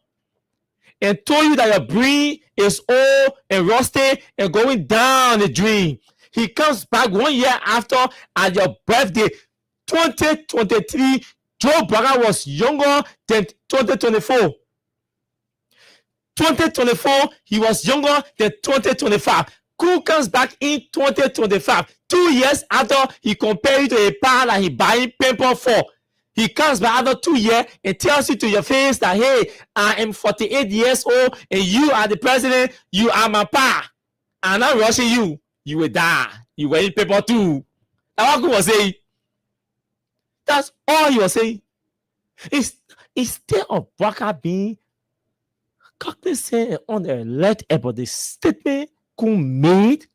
and told you that your brain is old and rusty and going down the drain. He comes back 1 year after at your birthday, 2023. Joe Braga was younger than 2024. 2024, he was younger than 2025. Who comes back in 2025? 2 years after he compared you to a pa that he buying paper for. He comes back after 2 years and tells you to your face that, hey, I am 48 years old and you are the president. You are my pa. I'm not rushing you. You will die. You will eat paper too. That's what he was saying. That's all he was saying. Instead of Braga being cognizant and on the alert about the statement Kun made,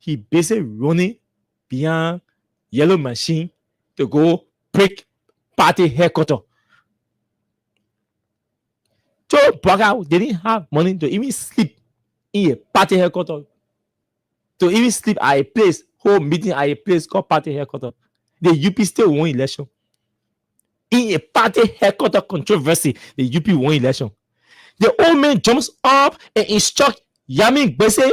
he basically running behind yellow machine to go break party headquarters. Joe Braga didn't have money to even sleep in a party headquarters, to even sleep at a place, hold meeting at a place called party headquarters. The UP still won election. In a party headquarters controversy, the UP won election. The old man jumps up and instructs Yamin Gbese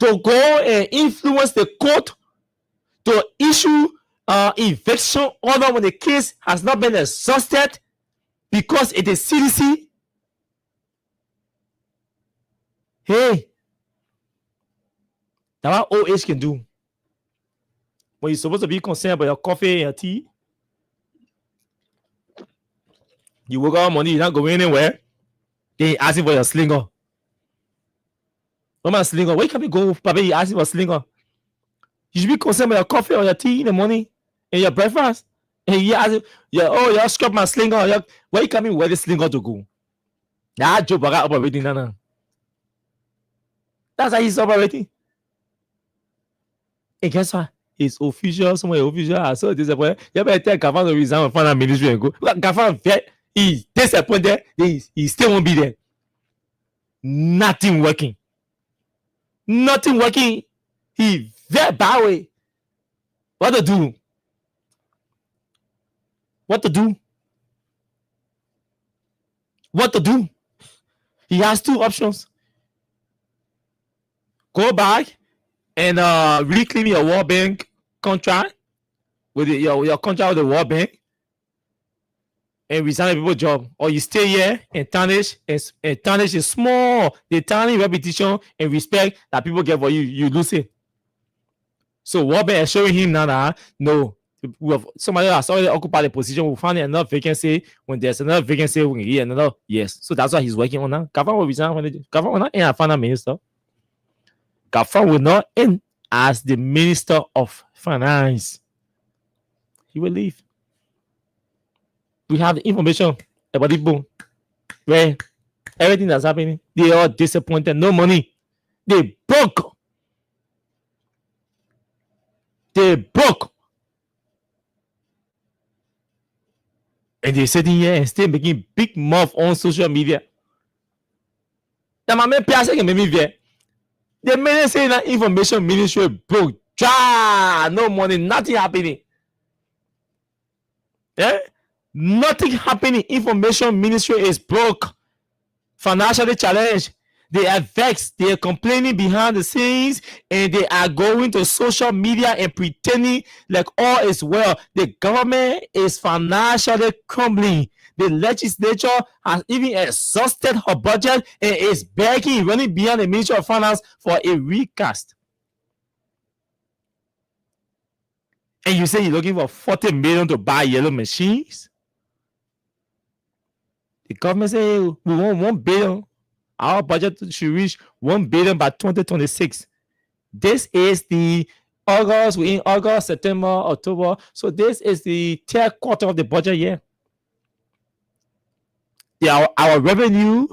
to go and influence the court to issue eviction order when the case has not been exhausted because it is CDC. Hey, that's what old age can do. When you're supposed to be concerned about your coffee and your tea, you work out money, you're not going anywhere. They asking for your slinger. No man slinger. Where can we go, Papa? You asking for slinger. You should be concerned about your coffee or your tea in the morning and your breakfast. And you ask, you scrap my slinger. Where you coming? Where the slinger to go? That job I got operating now. That's how he's operating. And guess what? It's official. Somewhere official. I saw disappointed. You better tell Gafan to resign and find a ministry and go. Gafan, he's disappointed. He still won't be there. Nothing working. Nothing working. He very bad way. What to do? What to do? What to do? He has two options. Go back and reclaim your World Bank contract with your contract with the World Bank and resign people's job, or you stay here and tarnish is small. The tarnish repetition and respect that people get for you, you lose it. So World Bank is showing him now that no, somebody has already occupied the position. We'll find another vacancy. When there's another vacancy, we can get another. Yes. So that's what he's working on now. Gafan will resign when Gafan will not end as finance minister. Gafan will not end as the Minister of Finance. He will leave. We have the information about the boom where everything that's happening. They are disappointed. No money. They broke. They broke. And they're sitting here and still making big mouth on social media. That my man Piazza can make me veer. The man saying that information ministry broke. No money, nothing happening. Yeah? Nothing happening. Information ministry is broke. Financially challenged. They are vexed. They are complaining behind the scenes, and they are going to social media and pretending like all is well. The government is financially crumbling. The legislature has even exhausted her budget and is begging, running beyond the Ministry of Finance for a recast. And you say you're looking for 40 million to buy yellow machines? The government say we want 1 billion. Our budget should reach 1 billion by 2026. This is the August, we're in August, September, October. So this is the third quarter of the budget year. Yeah, our revenue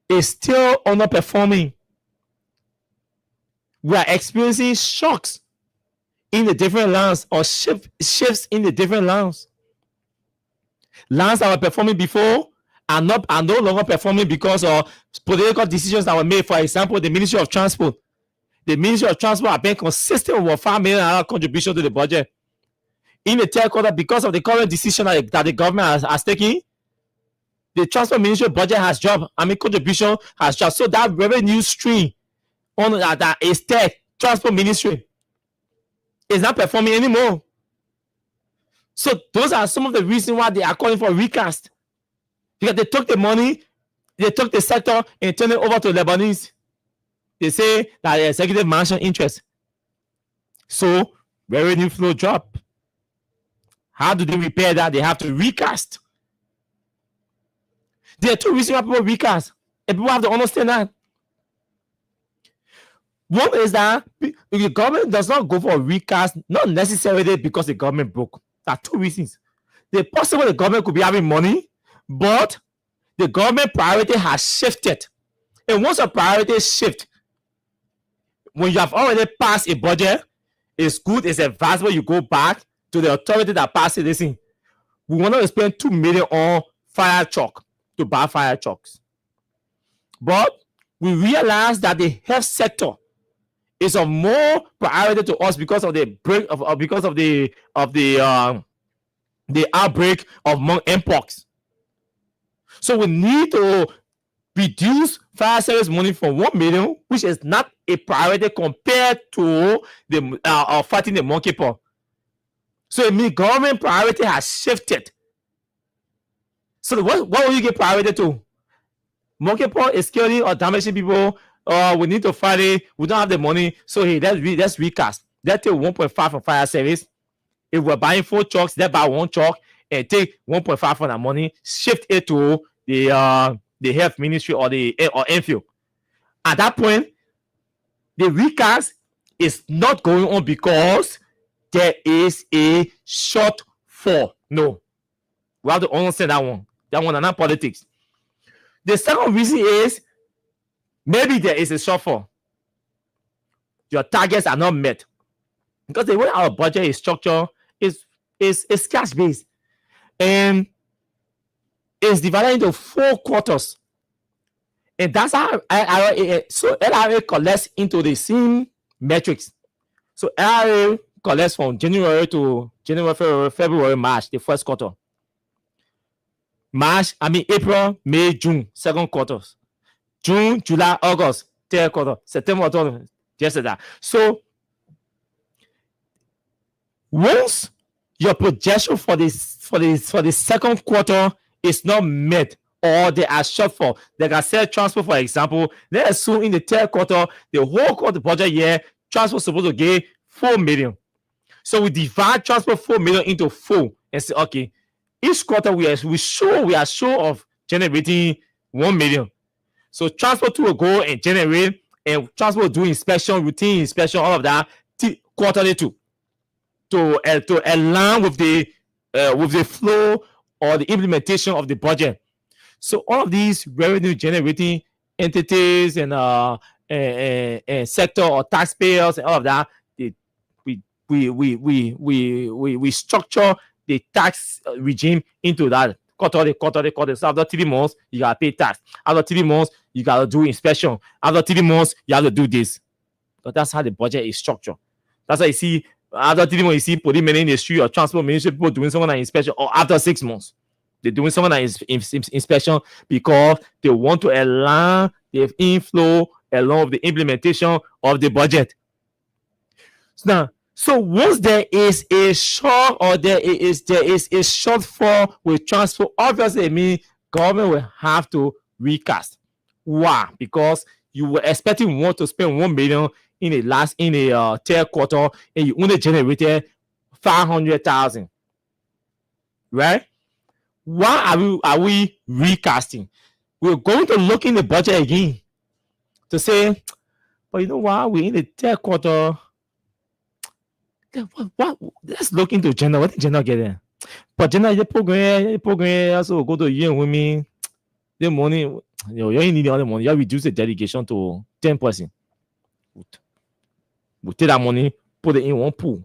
is still underperforming. We are experiencing shocks in the different lands, or shifts in the different lands. Lands that were performing before are no longer performing because of political decisions that were made. For example, the Ministry of Transport. The Ministry of Transport have been consistent with $5 million contribution to the budget. In the third quarter, because of the current decision that the government has taken, the Transport Ministry budget has dropped. Contribution has dropped. So that revenue stream on that is Transport Ministry is not performing anymore. So those are some of the reasons why they are calling for a recast. Because they took the money, they took the sector and turned it over to Lebanese. They say that the executive mansion interest. So revenue flow drop. How do they repair that? They have to recast. There are two reasons why people recast. And people have to understand that. One is that the government does not go for a recast, not necessarily because the government broke. There are two reasons. The possible the government could be having money, but the government priority has shifted. And once a priority shift, when you have already passed a budget, it's good, it's advisable you go back to the authority that passed it. Listen, we want to spend 2 million on fire truck to buy fire trucks. But we realize that the health sector is of more priority to us because of the break of because of the outbreak of mpox. So we need to reduce fire service money from 1 million, which is not a priority compared to the fighting the monkeypox. So it means government priority has shifted. So what will you give priority to? Monkeypox is killing or damaging people. We need to fight it. We don't have the money. So hey, let's recast. Let's take 1.5 from fire service. If we're buying 4 trucks, let's buy 1 truck and take 1.5 from that money, shift it to the health ministry or Enfield. At that point, the recast is not going on because there is a shortfall. No, we have to understand that one. That one is not politics. The second reason is maybe there is a shortfall. Your targets are not met because the way our budget is structured is cash based and it's divided into 4 quarters. And that's how LRA collects into the same metrics. So LRA collects from January to February, March, the first quarter. April, May, June, second quarters. June, July, August, third quarter. September, October, just like that. So once your projection for the second quarter is not met, or they are shortfall, like I said, transport, for example, let's assume in the third quarter, the whole quarter budget year, transport is supposed to get 4 million. So we divide transport 4 million into 4 and say, okay, each quarter we are sure of generating 1 million. So transport 2 will go and generate, and transport will do inspection, routine inspection, all of that, quarterly 2 to align with the flow or the implementation of the budget. So all of these revenue generating entities and sector or taxpayers and all of that, we structure the tax regime into that quarterly. So after 3 months, you gotta pay tax. After 3 months, you gotta do inspection. After 3 months, you have to do this. But that's how the budget is structured. That's why you see after 3 months, you see police ministry or transport ministry people doing some kind of inspection, or after 6 months. They're doing some kind of inspection because they want to align the inflow along with the implementation of the budget. So once there is a short or there is a shortfall with transport, obviously it means government will have to recast. Why? Because you were expecting to spend 1 million in a third quarter and you only generated 500,000, right? Why are we recasting? We're going to look in the budget again to say, but you know what? We're in the third quarter. What? Let's look into general. What did general get in? But general, the program also go to you with me. The money, you ain't need all the money. You reduce the delegation to 10%. We take that money, put it in one pool.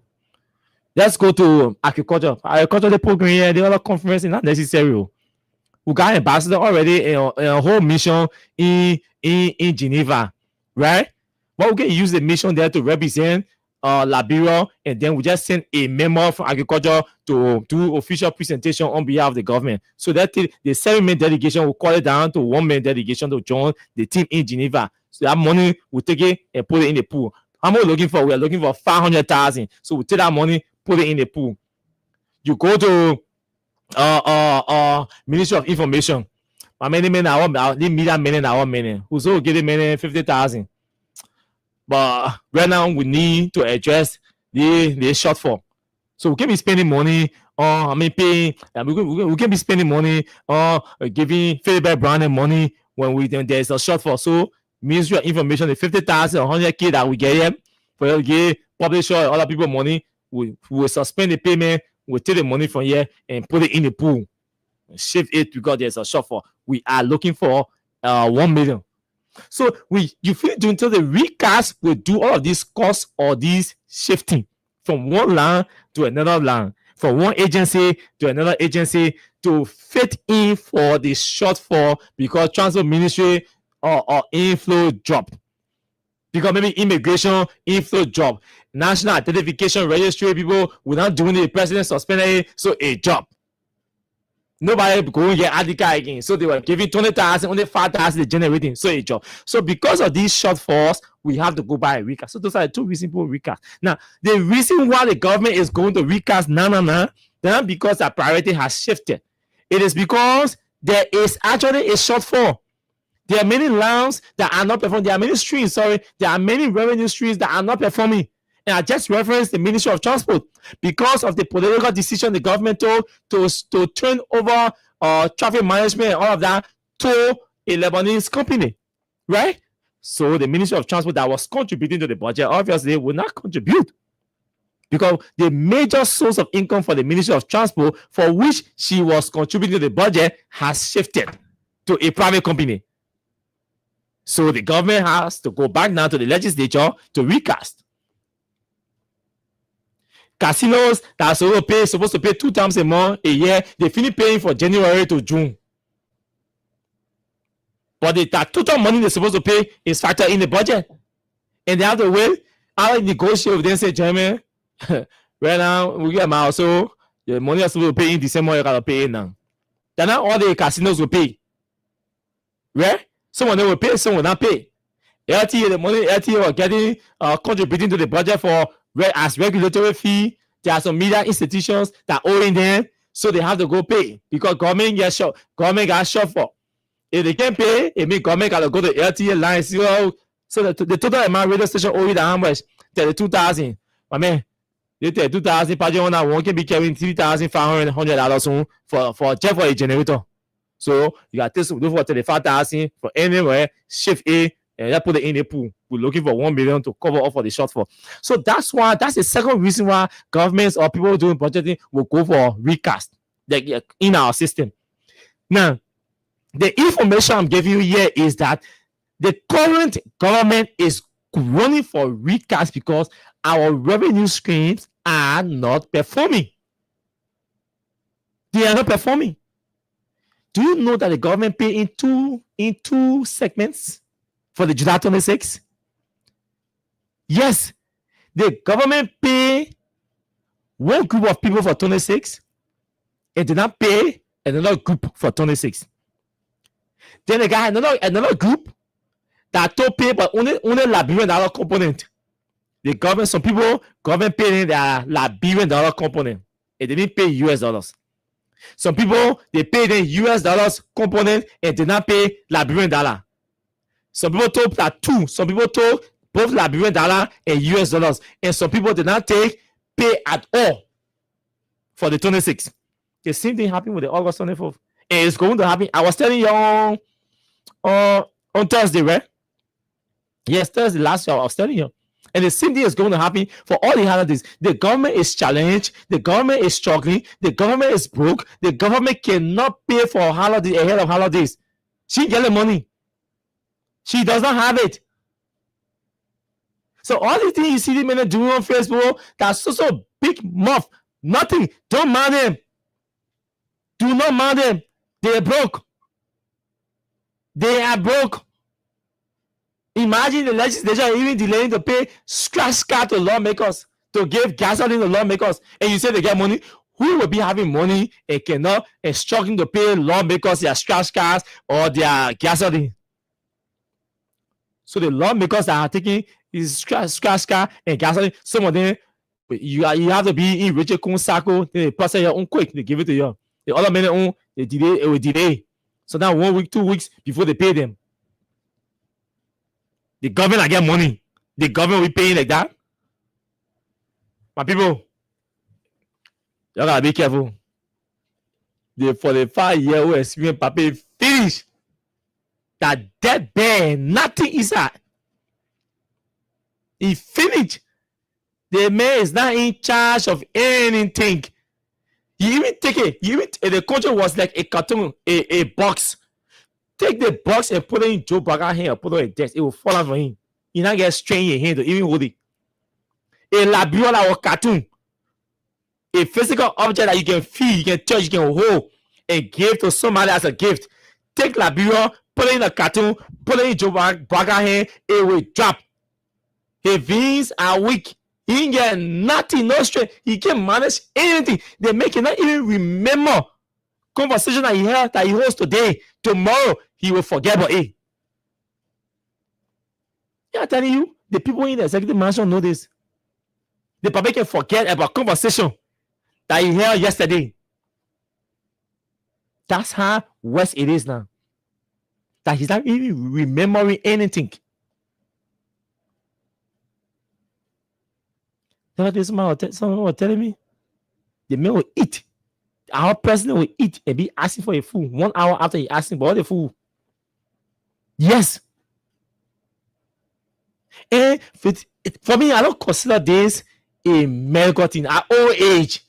Let's go to agriculture. Agriculture, the program here, the other conference is not necessary. We got an ambassador already in a whole mission in Geneva, right? But we can use the mission there to represent Liberia, and then we just send a memo from agriculture to do official presentation on behalf of the government. So that the 7-man delegation will call it down to 1-man delegation to join the team in Geneva. So that money we take it and put it in the pool. How much looking for? We are looking for 500,000. So we take that money, put it in the pool. You go to Ministry of Information. How many men are million? Who's all getting 50,000? But right now we need to address the shortfall. So we can be spending money on we can be spending money on giving Philip Brown money when there's a shortfall. So Ministry of Information, the 50,000 or 100K that we get here for give publisher and other people money, we will suspend the payment. We'll take the money from here and put it in the pool, shift it because there's a shortfall. We are looking for 1 million. So you feel until the recast will do all of these costs or these shifting from one land to another land, from one agency to another agency to fit in for the shortfall because transport ministry or inflow drop. Because maybe immigration inflow drop. National identification registry people without doing it, the president suspended it, so a job. Nobody going get ADICA again. So they were giving 20,000, only 5,000 they generating. So a job. So because of these shortfalls, we have to go buy a recast. So those are the two reasons for recast. Now, the reason why the government is going to recast they're not because our priority has shifted. It is because there is actually a shortfall. There are many lands that are not performing. There are many streams, there are many revenue streams that are not performing. And I just referenced the Ministry of Transport because of the political decision the government took to turn over traffic management and all of that to a Lebanese company, right? So the Ministry of Transport that was contributing to the budget obviously will not contribute because the major source of income for the Ministry of Transport for which she was contributing to the budget has shifted to a private company. So the government has to go back now to the legislature to recast. Casinos that are supposed to pay 2 times a month a year, they finish paying for January to June. But the total money they're supposed to pay is factored in the budget. And they have to wait. I negotiate with them and say, Jeremy, right now, we get my also the money are supposed to pay in December, you gotta pay it now. Then not all the casinos will pay. Right? Some of them will pay, some will not pay. LTA, the money LTA are getting contributing to the budget for as regulatory fee. There are some media institutions that owing them, so they have to go pay because government got short for. If they can't pay, it means government got to go to LTA line. So the total amount radio station owe you how much? 32,000. I mean, they 32,000. Project owner one can be carrying $3,500 for just for a generator. So you got this do for 35,000 for anywhere shift A. And that put it in the pool. We're looking for 1 million to cover up for the shortfall. So that's the second reason why governments or people doing budgeting will go for recast in our system. Now, the information I'm giving you here is that the current government is running for recast because our revenue streams are not performing. They are not performing. Do you know that the government pay in two segments? For the July 26? Yes, the government pay one group of people for 26 and did not pay another group for 26. Then they got another group that don't pay but only Liberian dollar component. The government, some people, government paying their Liberian dollar component and they didn't pay US dollars. Some people, they pay the US dollars component and did not pay Liberian dollar. Some people told that too. Some people told both Liberian dollar and US dollars. And some people did not pay at all for the 26. The same thing happened with the August 24th. And it's going to happen. I was telling you on Thursday, right? Yes, Thursday last year I was telling you. And the same thing is going to happen for all the holidays. The government is challenged. The government is struggling. The government is broke. The government cannot pay for holidays ahead of holidays. She get the money. She does not have it. So all the things you see the men doing on Facebook, that's so big mouth. Nothing. Don't mind them. Do not mind them. They are broke. They are broke. Imagine the legislature even delaying to pay scratch card to lawmakers, to give gasoline to lawmakers, and you say they get money. Who will be having money and cannot and struggling to pay lawmakers their scratch cards or their gasoline? So the lawmakers that are taking is scratch card and gasoline. Some of them, you have to be in Richard Kuhn's circle. They process your own quick. They give it to you. The other men they delay. It will delay. So now 1 week, 2 weeks before they pay them. The government get money. The government will be paying like that. My people, you gotta be careful. The 45-year-old experience, Papa, finish. That dead bear, nothing inside. He finished. The man is not in charge of anything. He even take it. The country was like a cartoon, a box. Take the box and put it in Joe Braga hand or put it on a desk. It will fall out from him. He not get strain in your hand to even hold it. A labiola or cartoon. A physical object that you can feel, you can touch, you can hold, and give to somebody as a gift. Take labio, put it in a cartoon, put it in Joe Braga hand, it will drop. His veins are weak. He ain't get nothing, no strength. He can't manage anything. They make him not even remember conversation that he had, that he holds today. Tomorrow, he will forget about it. Yeah, I'm telling you, the people in the executive mansion know this. The public can forget about conversation that he held yesterday. That's how worse it is now. That he's not even remembering anything. Someone was telling me the man will eat. Our president will eat and be asking for a food 1 hour after he asking for the food. Yes. And for me, I don't consider this a medical thing. At old age,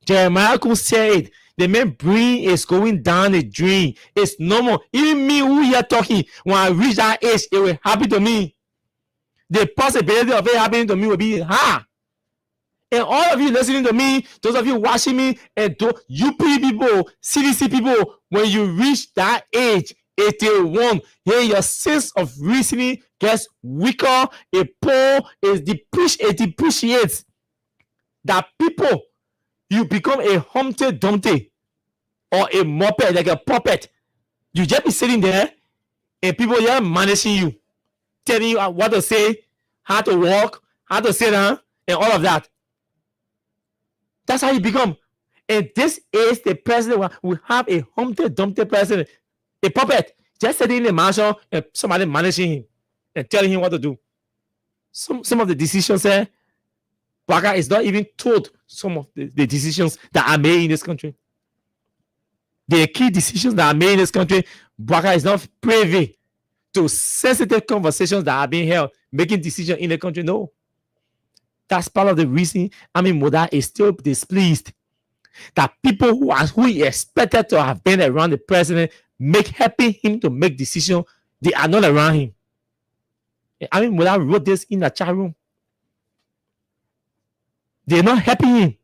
Jeremiah could say it. The man brain is going down the drain. It's normal. Even me who here talking, when I reach that age, it will happen to me. The possibility of it happening to me will be high. And all of you listening to me, those of you watching me, and UP people, CDC people, when you reach that age, 81, here your sense of reasoning gets weaker, it depreciates. That people, you become a Humpty Dumpty or a moped, like a puppet. You just be sitting there and people are managing you, telling you what to say, how to walk, how to sit down, and all of that. That's how you become. And this is the president. We have a Humpty Dumpty president, a puppet, just sitting in the mansion and somebody managing him and telling him what to do. Some of the decisions there, Braga is not even told some of the decisions that are made in this country. The key decisions that are made in this country, Braga is not privy to sensitive conversations that are being held, making decisions in the country. No. That's part of the reason Moda is still displeased. That people who he expected to have been around the president, helping him to make decisions, they are not around him. Moda wrote this in the chat room. They're not helping him.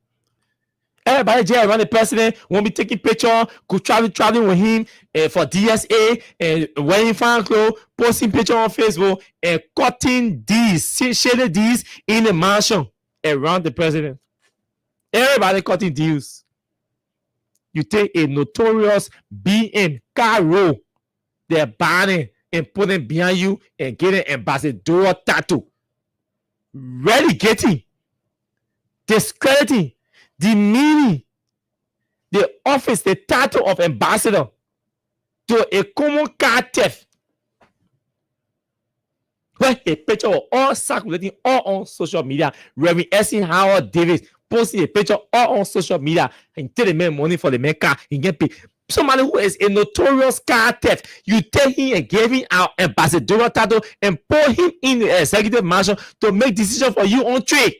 Everybody there around the president won't be taking pictures, go traveling with him for DSA and wearing fan clothes, posting pictures on Facebook and cutting shaded deals in the mansion around the president. Everybody cutting deals. You take a notorious BM car roll, they're banning and putting behind you and getting ambassador tattoo. Relegating, discrediting, demeaning the office, the title of ambassador to a common car theft. Where a picture of all circulating all on social media. Reverend Essie Howard Davis posting a picture all on social media and tell the man money for the man car and get paid. Somebody who is a notorious car theft, you take him and give him our ambassador title and put him in the executive mansion to make decisions for you on trade.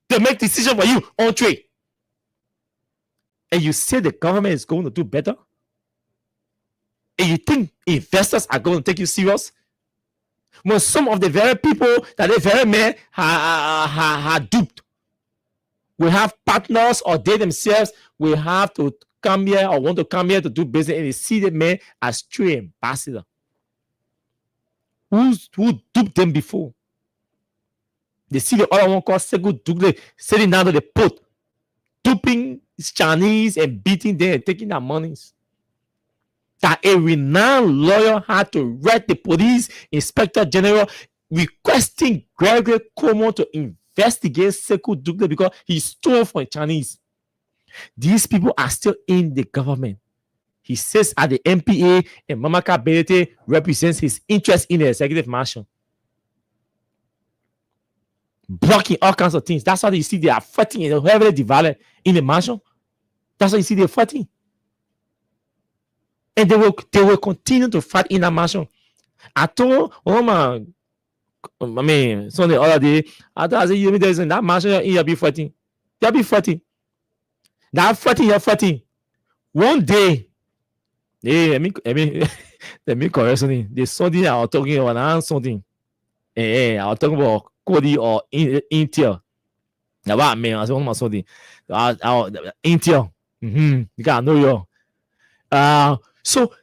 To make decisions for you on trade. And you say the government is going to do better? And you think investors are going to take you serious? When some of the very people that the very men are duped. We have partners or they themselves will have to come here or want to come here to do business and they see the man as true ambassador. Who duped them before? They see the other one called Segu Dugle sitting down to the port, duping Chinese and beating them and taking their monies. That a renowned lawyer had to write the police inspector general requesting Gregory Cuomo to investigate Sekou Dugle because he stole from Chinese. These people are still in the government. He says at the MPA and Mamaka Belete represents his interest in the executive mansion. Blocking all kinds of things. That's why you see they are fighting and heavily divided in the mansion. That's why you see they're fighting. And they will continue to fight in that mansion. I told Sunday other day, I said, you there's in that mansion, you'll be fighting. They'll be fighting. That fighting, you're fighting. One day, Hey, let me correct something. The something I was talking about, not something. I was talking about Cody or Intel. Now, what I mean, I was talking about something. Intel. You gotta know your. So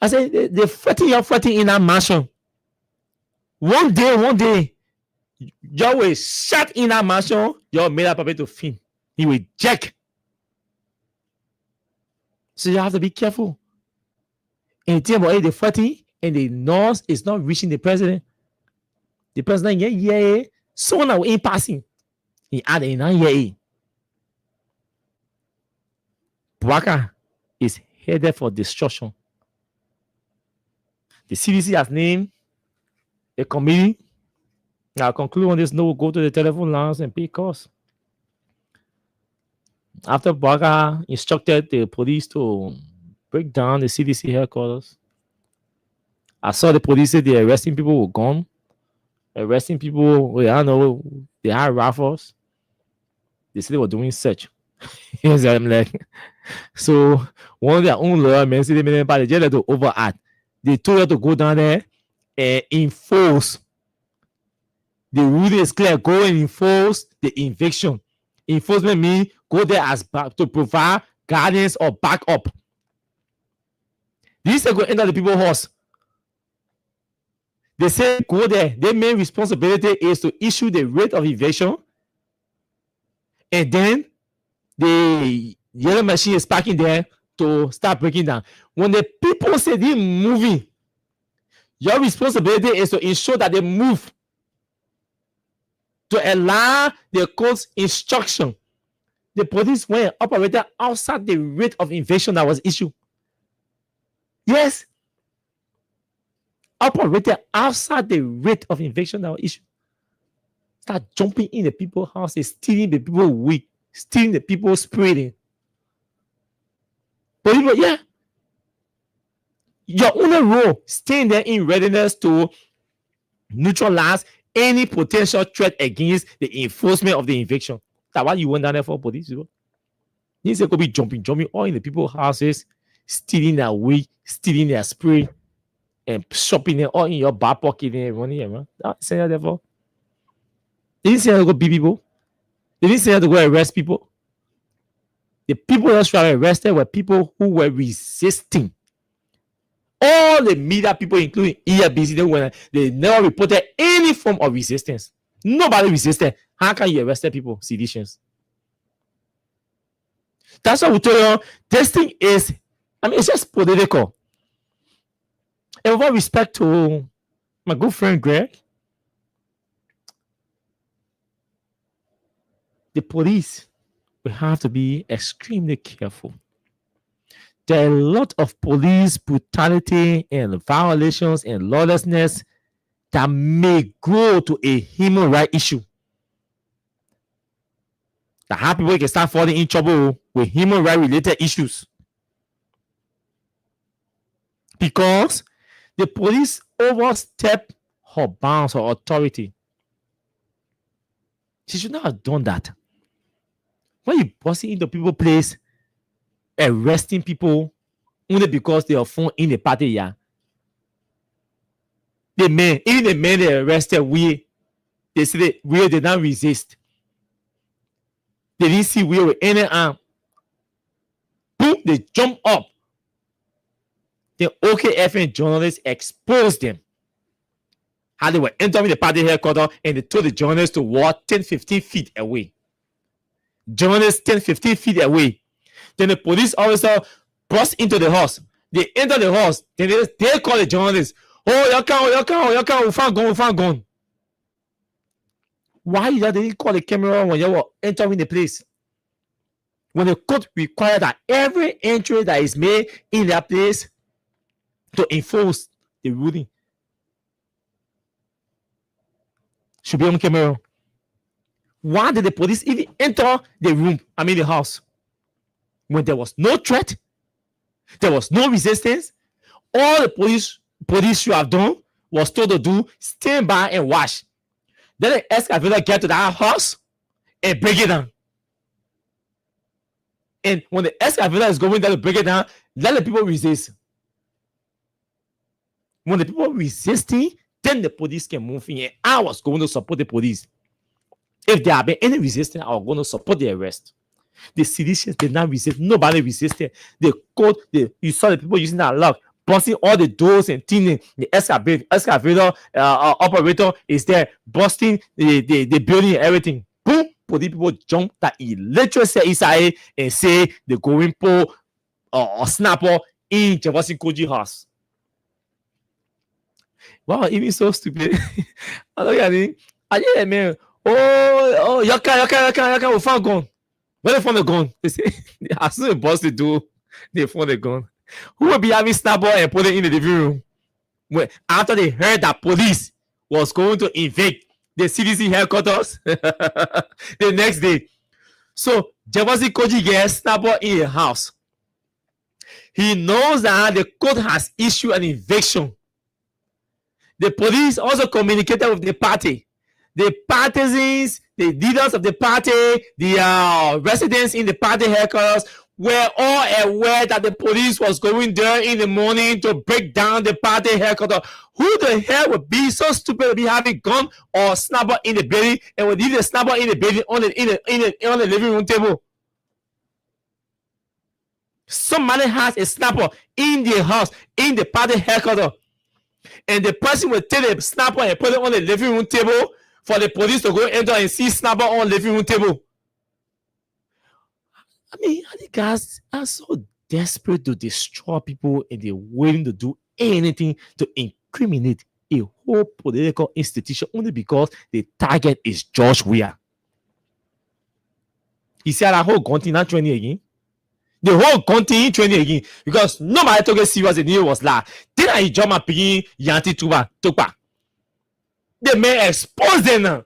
I said they're fighting in that mansion. One day, y'all will shut in that mansion. Y'all made up a bit to fin. He will jack. So you have to be careful. And the fighting and the noise is not reaching the president. The president, yeah. Someone that in passing. He added in yeah. Bwaka is headed for destruction. The CDC has named a committee. I'll conclude on this note. We'll go to the telephone lines and pay costs. After Bwaka instructed the police to break down the CDC headquarters, I saw the police say the arresting people were gone. Arresting people, I don't know, they had rifles. They said they were doing search. I'm like, so one of their own lawyer men said they by the jail to overact. They told her to go down there and enforce. The rule is clear. Go and enforce the eviction. Enforcement means go there as back to provide guidance or backup. This is going to enter the people's house. They say go there. Their main responsibility is to issue the rate of eviction, and then the yellow machine is parking there to start breaking down. When the people say they're moving, your responsibility is to ensure that they move to allow the court's instruction. The police went operated outside the rate of invasion that was issued. Yes. Operated outside the rate of invasion that was issued. Start jumping in the people's houses, stealing the people's weed, stealing the people's spreading. But people, yeah. Your only role, staying there in readiness to neutralize any potential threat against the enforcement of the eviction. That's what you went down there for, police people. You say could be jumping all in the people's houses, stealing their weed, stealing their spray, and shopping it all in your back pocket and running around. That's say that for. They didn't say how to go beat people. They didn't say how to go arrest people. The people that were arrested were people who were resisting. All the media people, including EFBC, they never reported any form of resistance. Nobody resisted. How can you arrest people? Seditions. That's what we told you. This thing is, it's just political. And with all respect to my good friend Greg, the police will have to be extremely careful. There are a lot of police brutality and violations and lawlessness that may grow to a human rights issue. That how people can start falling in trouble with human rights related issues. Because the police overstep her bounds or authority. She should not have done that. When you busting into people's place, arresting people only because they are found in the party, yeah. Even the men they arrested, they say we did not resist. They didn't see we with any arm. Boom, they jump up. The OKFN journalists exposed them. How they were entering the party headquarters and they told the journalists to walk 10-15 feet away. Journalists 10-15 feet away. Then the police officer burst into the house. They enter the house. Then they call the journalists. Oh, you can't, we found gun. Why they didn't call the camera when you were entering the place? When the court required that every entry that is made in that place to enforce the ruling should be on camera. Why did the police even enter the house? When there was no threat, there was no resistance, all the police should have done was told to do stand by and watch. Then the excavator get to that house and break it down. And when the excavator is going there to break it down, let the people resist. When the people resisting, then the police can move in. And I was going to support the police. If there had been any resistance, I was going to support the arrest. The seditious did not resist. Nobody resisted. You saw the people using that lock, busting all the doors and things. The excavator operator is there, busting the building and everything. Boom! Police people jump that electricity inside and say they're going for a snapper in Jefferson Koji house. Wow, even so stupid. I look at it. I hear man. Oh, you can, we found gun. When they found the gun, they say, as soon as the boss they do, they found the gun. Who will be having snapper and put it in the living room? After they heard that police was going to invade the CDC headquarters the next day. So, Jefferson Koji gets snapper in the house. He knows that the court has issued an eviction. The police also communicated with the party. The partisans, the leaders of the party, the residents in the party headquarters were all aware that the police was going there in the morning to break down the party headquarters. Who the hell would be so stupid to be having gun or snapper in the building and would leave the snapper in the building on the living room table? Somebody has a snapper in the house, in the party headquarters, and the person will take the snapper and put it on the living room table for the police to go enter and see snapper on the living room table. I mean, the guys are so desperate to destroy people and they're willing to do anything to incriminate a whole political institution only because the target is George Weah. He said that whole continent training again. The whole continent training again because nobody took it serious and it was like, then I jump up in Yanti Tuba. The man exposed them now.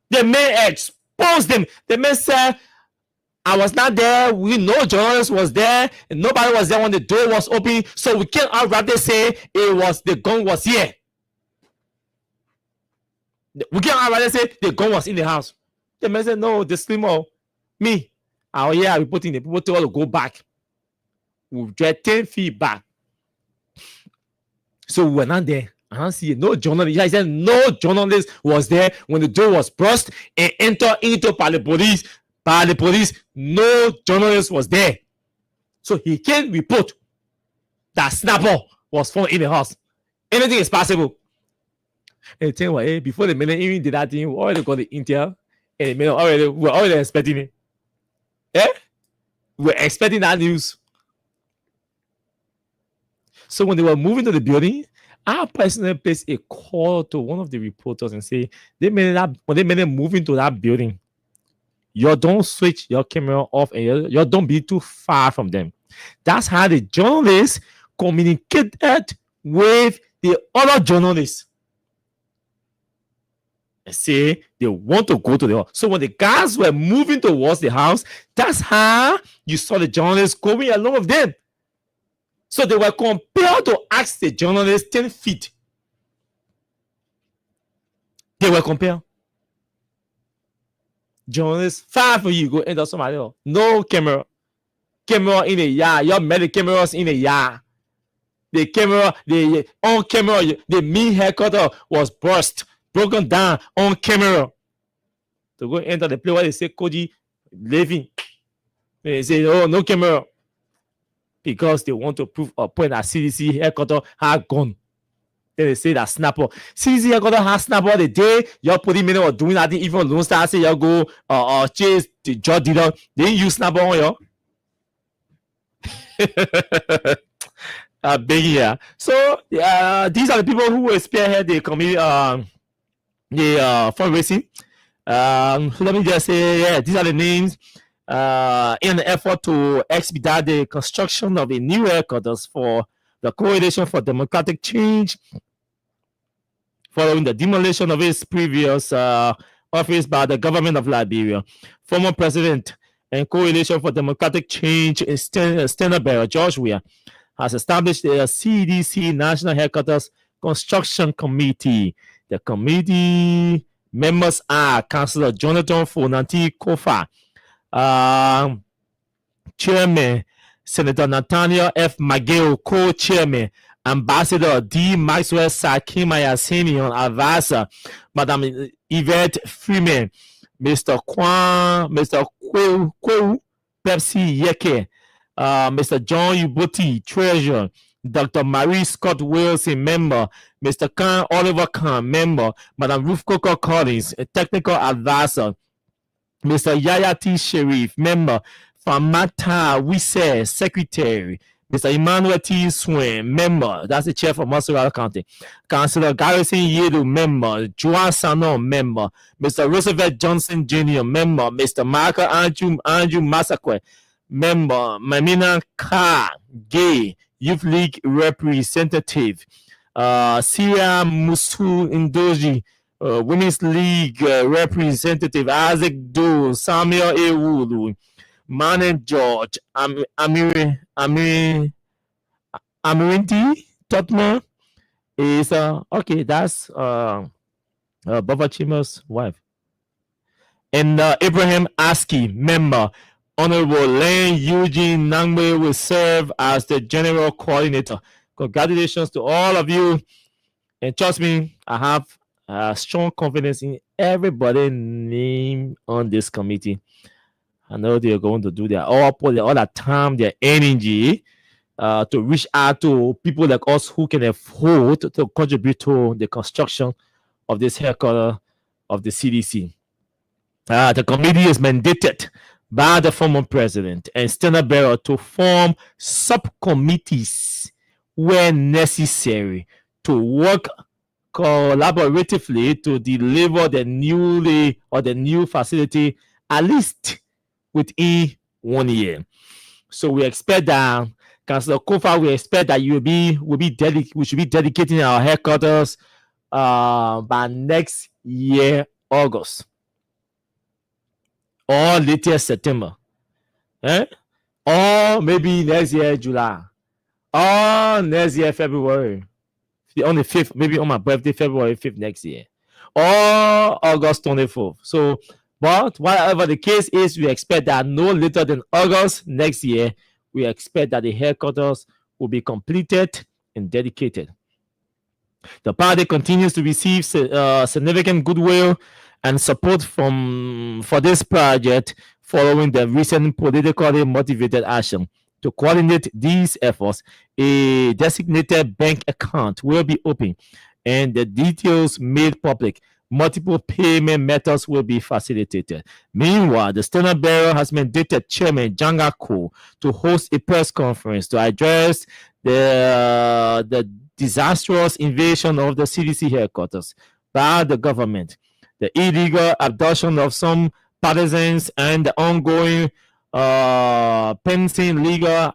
The man exposed them. The man said, I was not there. We know journalists was there. And nobody was there when the door was open. So we can't outrightly say the gun was here. We can't outrightly say the gun was in the house. The man said, no, the slimmer, me. Oh yeah, we put in the people told to go back. We drive 10 feet back. So we were not there. I don't see no journalist. I said no journalist was there when the door was burst and entered into by the police. By the police, no journalist was there. So he can't report that snapper was found in the house. Anything is possible. And tell you what, before the minute even did that thing, we already got the intel, and the minute we're already expecting it. We're expecting that news. So when they were moving to the building, I personally placed a call to one of the reporters and say, when they made them move into that building, you don't switch your camera off and you don't be too far from them. That's how the journalists communicated with the other journalists. And say they want to go to the house. So when the guys were moving towards the house, that's how you saw the journalists going along with them. So they were compelled to ask the journalists 10 feet. They were compelled. Journalists, 5 for you, go enter somebody else. No camera. Camera in the yard. Your medic cameras in the yard. The camera, on camera, the main headquarters was burst, broken down on camera. To go enter the place where they say Koji living. They say, oh, no camera. Because they want to prove a point that CDC headquarters had gone. Then they say that snapper. CDC headquarters has snapper the day you're putting minute or doing that thing, even Lone Star say you go chase the drug dealer. They use snapper on you. Big here. So these are the people who will spearhead the community fundraising. Let me just say, yeah, these are the names. In an effort to expedite the construction of a new headquarters for the Coalition for Democratic Change, following the demolition of its previous office by the government of Liberia. Former President and Coalition for Democratic Change Standard-Bearer George Weah has established a CDC National Headquarters Construction Committee. The committee members are Councillor Jonathan Fonanti Kofa, Chairman Senator Nathaniel F. McGill, Co-Chairman, Ambassador D. Maxwell Sakimaya Simeon Avasa, Madam Yvette Freeman, Mr. Kwan, Mr. Kweu Pepsi Yeke, Mr. John Ubuti, Treasurer, Dr. Marie Scott Wilson, member, Mr. Khan Oliver Khan, member, Madam Ruth Coco Collins, a technical advisor, Mr. Yaya T. Sharif, member, Famata Wise, secretary, Mr. Emmanuel T. Swain, member, that's the chair for Muscle County, Councilor Garrison Yedu, member, Joan Sano, member, Mr. Roosevelt Johnson Jr., member, Mr. Michael Andrew Masakwe, member, Mamina Ka, gay, Youth League representative, Syria Musu Indoji, Women's League representative, Isaac Do, Samuel Ewulu, Manen George, Amirinti Totman is okay, that's Baba Chima's wife. And Ibrahim Aski, member, Honorable Len Eugene Nangwe will serve as the general coordinator. Congratulations to all of you. And trust me, I have strong confidence in everybody named on this committee. I know they're going to do all that time, their energy to reach out to people like us who can afford to contribute to the construction of this headquarters of the CDC. The committee is mandated by the former president and standard bearer to form subcommittees where necessary to work collaboratively to deliver the new facility at least within 1 year. So we expect that, Councillor Kofa, we expect that we should be dedicating our headquarters by next year, August. Or latest September, or maybe next year July, or next year February, on the 5th, maybe on my birthday, February 5th next year, or August 24th. So, but whatever the case is, we expect that no later than August next year, we expect that the headquarters will be completed and dedicated. The party continues to receive significant goodwill and support for this project following the recent politically motivated action. To coordinate these efforts, a designated bank account will be opened and the details made public. Multiple payment methods will be facilitated. Meanwhile, the standard bearer has mandated Chairman Jangako to host a press conference to address the disastrous invasion of the CDC headquarters by the government, the illegal abduction of some partisans, and the ongoing pending legal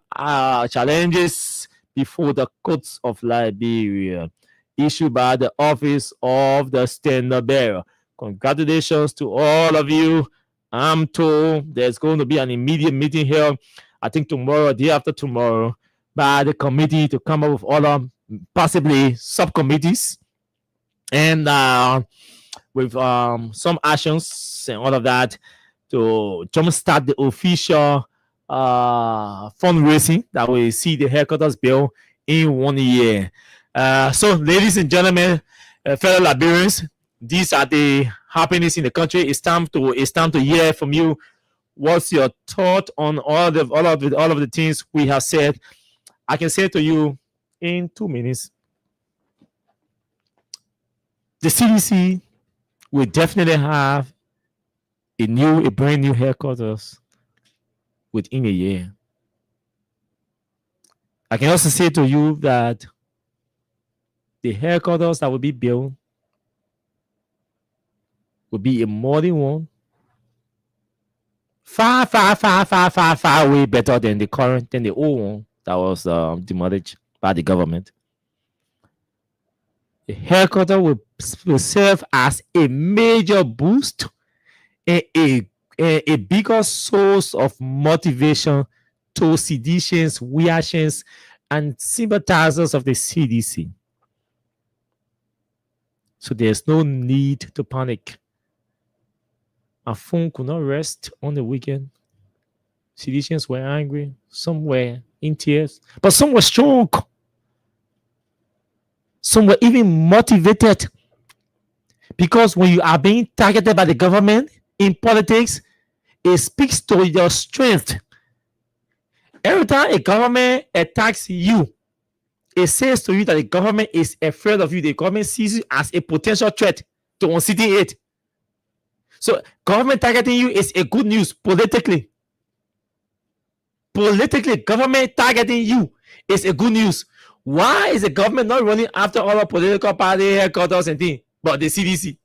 challenges before the courts of Liberia issued by the office of the standard bearer. Congratulations to all of you. I'm told there's going to be an immediate meeting here, I think tomorrow, day after tomorrow, by the committee to come up with other possibly subcommittees and with some actions and all of that to jumpstart the official fundraising that will see the headquarters built in 1 year. So, ladies and gentlemen, fellow Liberians, these are the happenings in the country. It's time to hear from you. What's your thought on all of the things we have said? I can say to you in 2 minutes, the CDC will definitely have a brand new headquarters within a year. I can also say to you that the headquarters that will be built will be a modern one, far way better than the old one that was demolished by the government. The headquarters will serve as a major boost and a bigger source of motivation to seditious, reactions, and sympathizers of the CDC. So there's no need to panic. Our phone could not rest on the weekend. Seditians were angry. Some were in tears. But some were strong. Some were even motivated because when you are being targeted by the government in politics, it speaks to your strength. Every time a government attacks you, it says to you that the government is afraid of you. The government sees you as a potential threat to unseating it. So government targeting you is a good news politically. Politically, government targeting you is a good news. Why is the government not running after all the political party headquarters and things, but the CDC?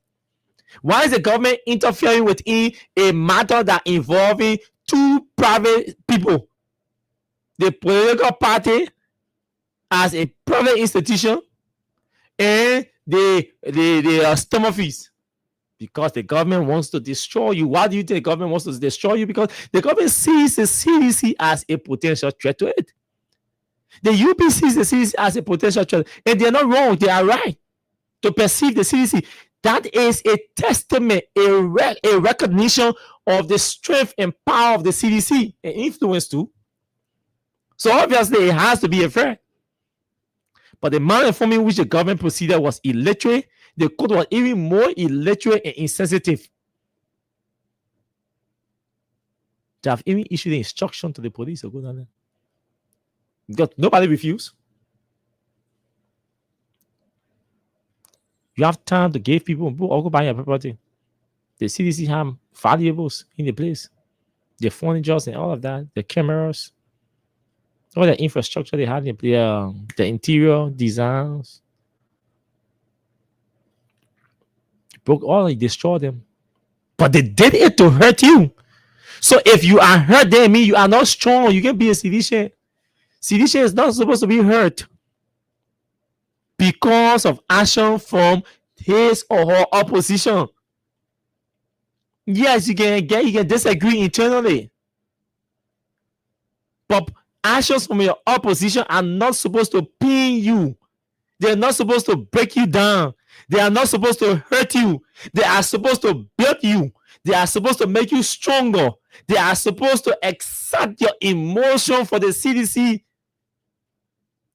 Why is the government interfering within a matter that involving two private people? The political party as a private institution and the stomach fees. Because the government wants to destroy you. Why do you think the government wants to destroy you? Because the government sees the CDC as a potential threat to it. The UP sees the CDC as a potential threat. And they're not wrong. They are right to perceive the CDC. That is a testament, a recognition of the strength and power of the CDC and influence too. So obviously it has to be a threat. But the manner in which the government proceeded was illiterate. The code was even more illiterate and insensitive. They have even issued an instruction to the police to go down there. Because nobody refused. You have time to give people who occupy your property. The CDC have valuables in the place. The furniture and all of that, the cameras, all the infrastructure they had, the interior designs. Broke all, they destroyed them. But they did it to hurt you. So if you are hurt, then mean you are not strong. You can be a seditious. Seditious is not supposed to be hurt because of action from his or her opposition. Yes, you can disagree internally, but actions from your opposition are not supposed to pin you. They're not supposed to break you down. They are not supposed to hurt you. They are supposed to build you. They are supposed to make you stronger. They are supposed to exert your emotion for the CDC.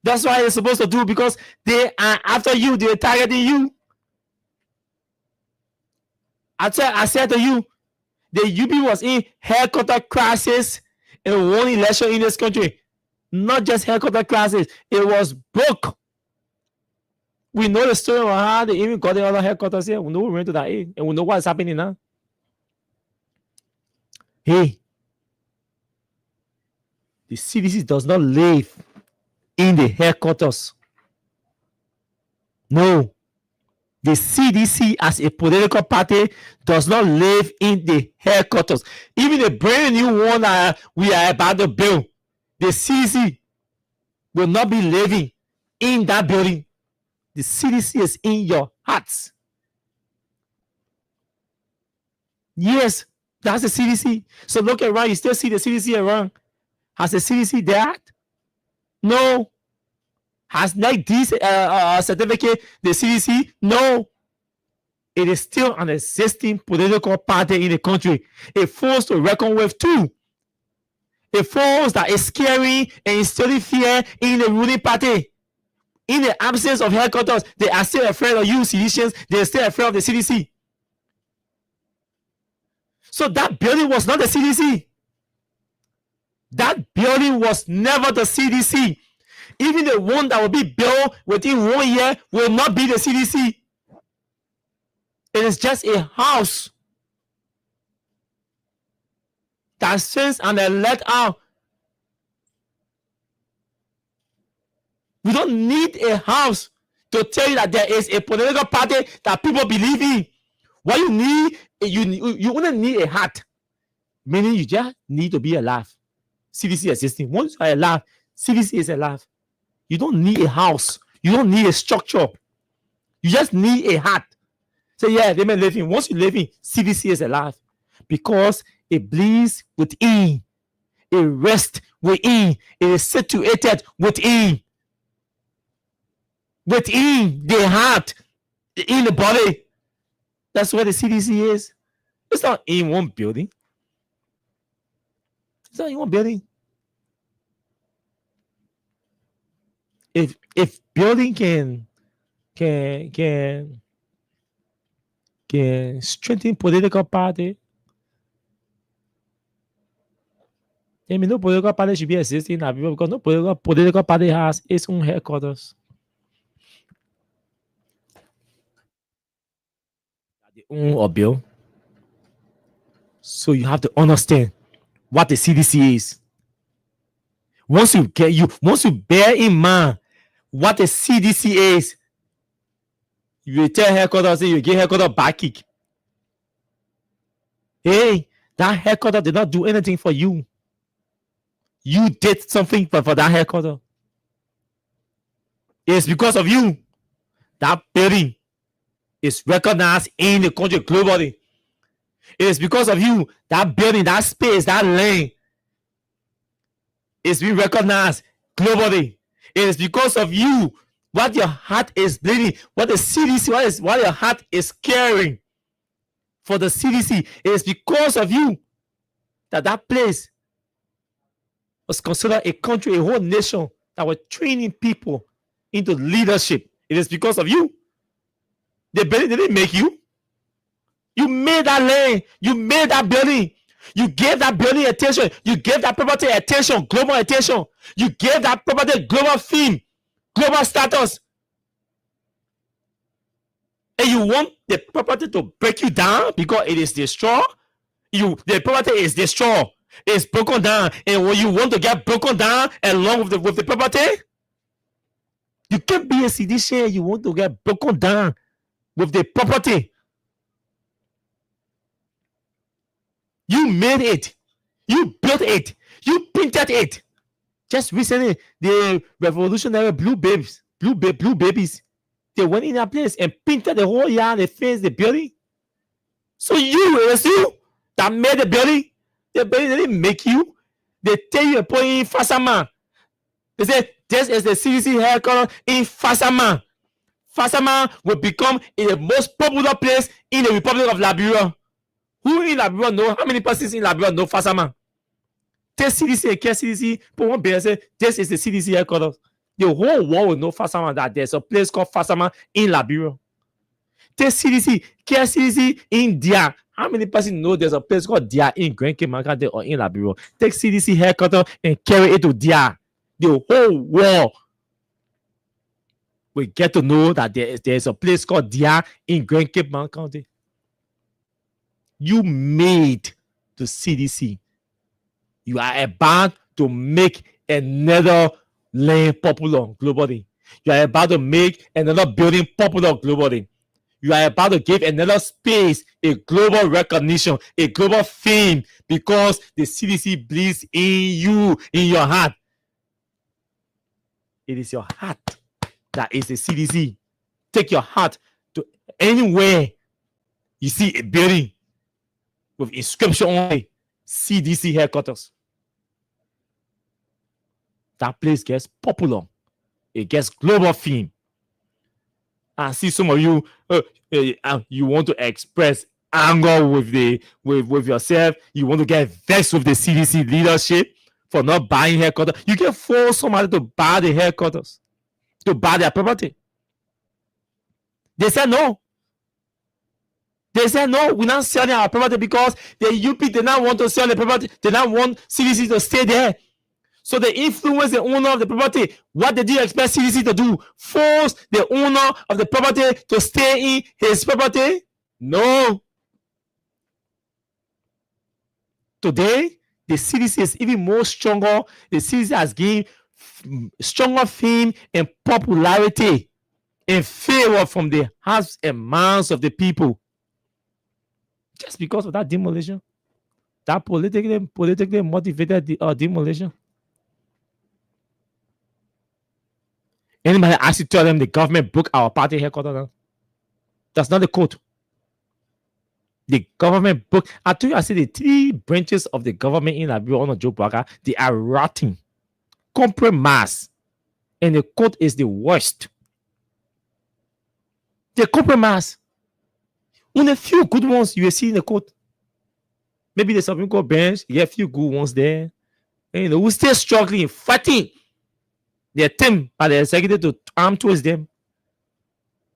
That's why they're supposed to do, because they are after you. They're targeting you. I said to you, the UP was in headquarter crisis in one election in this country. Not just headquarter crisis. It was broke. We know the story of how they even got the other headquarters here. We know we went to that aid, and we know what's happening now. Hey, the CDC does not live in the headquarters. No. The CDC as a political party does not live in the headquarters. Even the brand new one we are about to build, the CDC will not be living in that building. The CDC is in your hearts. Yes, that's the CDC. So look around, you still see the CDC around. Has the CDC died? No. Has like this certificate the CDC? No. It is still an existing political party in the country. A force to reckon with too. A force that is scary and instilling fear in the ruling party. In the absence of headquarters, they are still afraid of you, citizens. They are still afraid of the CDC. So that building was not the CDC. That building was never the CDC. Even the one that will be built within 1 year will not be the CDC. It is just a house that sends and they let out. We don't need a house to tell you that there is a political party that people believe in. What you need, you only need a heart. Meaning you just need to be alive. CDC existing. Once you are alive, CDC is alive. You don't need a house. You don't need a structure. You just need a heart. So yeah, they may live in. Once you live in, CDC is alive. Because it bleeds within. It rests within. It is situated within. Within the heart. In the body. That's where the CDC is. It's not in one building. It's not in one building. If building can can strengthen political party. I mean, no political party should be existing in Liberia because no political party has its own headquarters. They own or bill. So you have to understand what the CDC is. Once you bear in mind what the CDC is, you will tell headquarters, you get headquarters back kick. Hey, that headquarters did not do anything for you. You did something for that headquarters. It's because of you that building is recognized in the country globally. It is because of you that building, that space, that land is being recognized globally. It is because of you what your heart is bleeding, what the CDC, what your heart is caring for the CDC. It is because of you that place was considered a country, a whole nation that were training people into leadership. It is because of you. They didn't make you. You made that land. You made that building. You gave that building attention. You gave that property attention, global attention. You gave that property global fame, global status. And you want the property to break you down because it is destroyed. The property is destroyed. It's broken down. And when you want to get broken down along with the property, you can't be a CDC. You want to get broken down with the property. You made it. You built it. You painted it. Just recently, the revolutionary blue babies, they went in that place and painted the whole yard, the fence, the building. So it was you that made the building. The building didn't make you. They tell you to put in Fasama. They say, this is the CDC headquarters in Fasama. Fasama will become the most popular place in the Republic of Liberia. Who in Liberia know? How many persons in Liberia know Fasama? Tell CDC and care CDC, but one bear say, this is the CDC headquarters. The whole world will know Fasama, that there's a place called Fasama in Liberia. Tell CDC, care CDC in Dia. How many persons know there's a place called Dia in Grand Cape or in Liberia? Take CDC headquarters and carry it to Dia. The whole world will get to know that there's a place called Dia in Grand Cape County. You made the CDC. You are about to make another land popular globally. You are about to make another building popular globally. You are about to give another space a global recognition, a global fame, because the CDC bleeds in you, in your heart. It is your heart that is the CDC. Take your heart to anywhere you see a building with inscription only, CDC headquarters. That place gets popular. It gets global fame. I see some of you, you want to express anger with yourself. You want to get vexed with the CDC leadership for not buying headquarters. You can force somebody to buy the headquarters, to buy their property. They said no. They said no, we're not selling our property because the UP did not want to sell the property. They don't want CDC to stay there. So they influence the owner of the property. What did you expect CDC to do? Force the owner of the property to stay in his property? No. Today, the CDC is even more stronger. The CDC has gained stronger fame and popularity and favor from the hearts and minds of the people. Just because of that demolition, that politically motivated demolition. Anybody actually tell them the government broke our party headquarters? That's not the quote. The government broke. I told you, I said the three branches of the government in Liberia under Joe Baka, they are rotting, compromise, and the quote is the worst. The compromise. Only a few good ones you will see in the court. Maybe the Supreme Court bench, you get a few good ones there. And we're still struggling, fighting the attempt by the executive to arm towards them.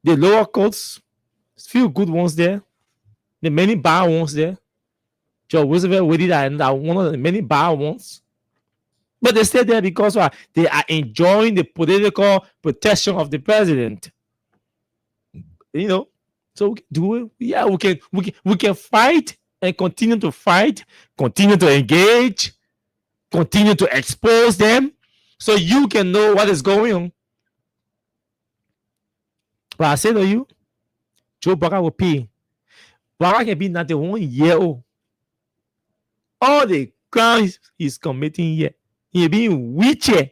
the lower courts, few good ones there, the many bad ones there. George Roosevelt with it, and one of the many bad ones. But they stay there because they are enjoying the political protection of the president. You know, so we can do it. Yeah, we can fight and continue to fight, continue to engage, continue to expose them, so you can know what is going on. But I say to you, Joe Biden will pay. Biden can be 91-year-old. All the crimes he's committing here, he'll be in wheelchair.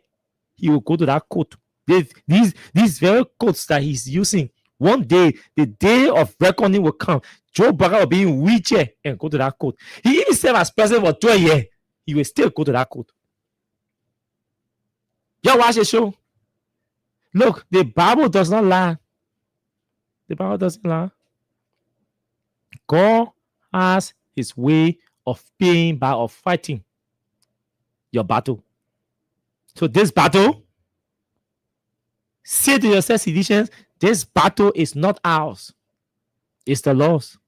He will go to that court. These very courts that he's using, one day, the day of reckoning will come. Joe Biden will be in wheelchair and go to that court. He even served as president for 12 years. He will still go to that court. Y'all watch the show. Look, the Bible does not lie. The Bible doesn't lie. God has his way of paying by of fighting your battle. So this battle, say to yourself, seditions, this battle is not ours. It's the Lord's.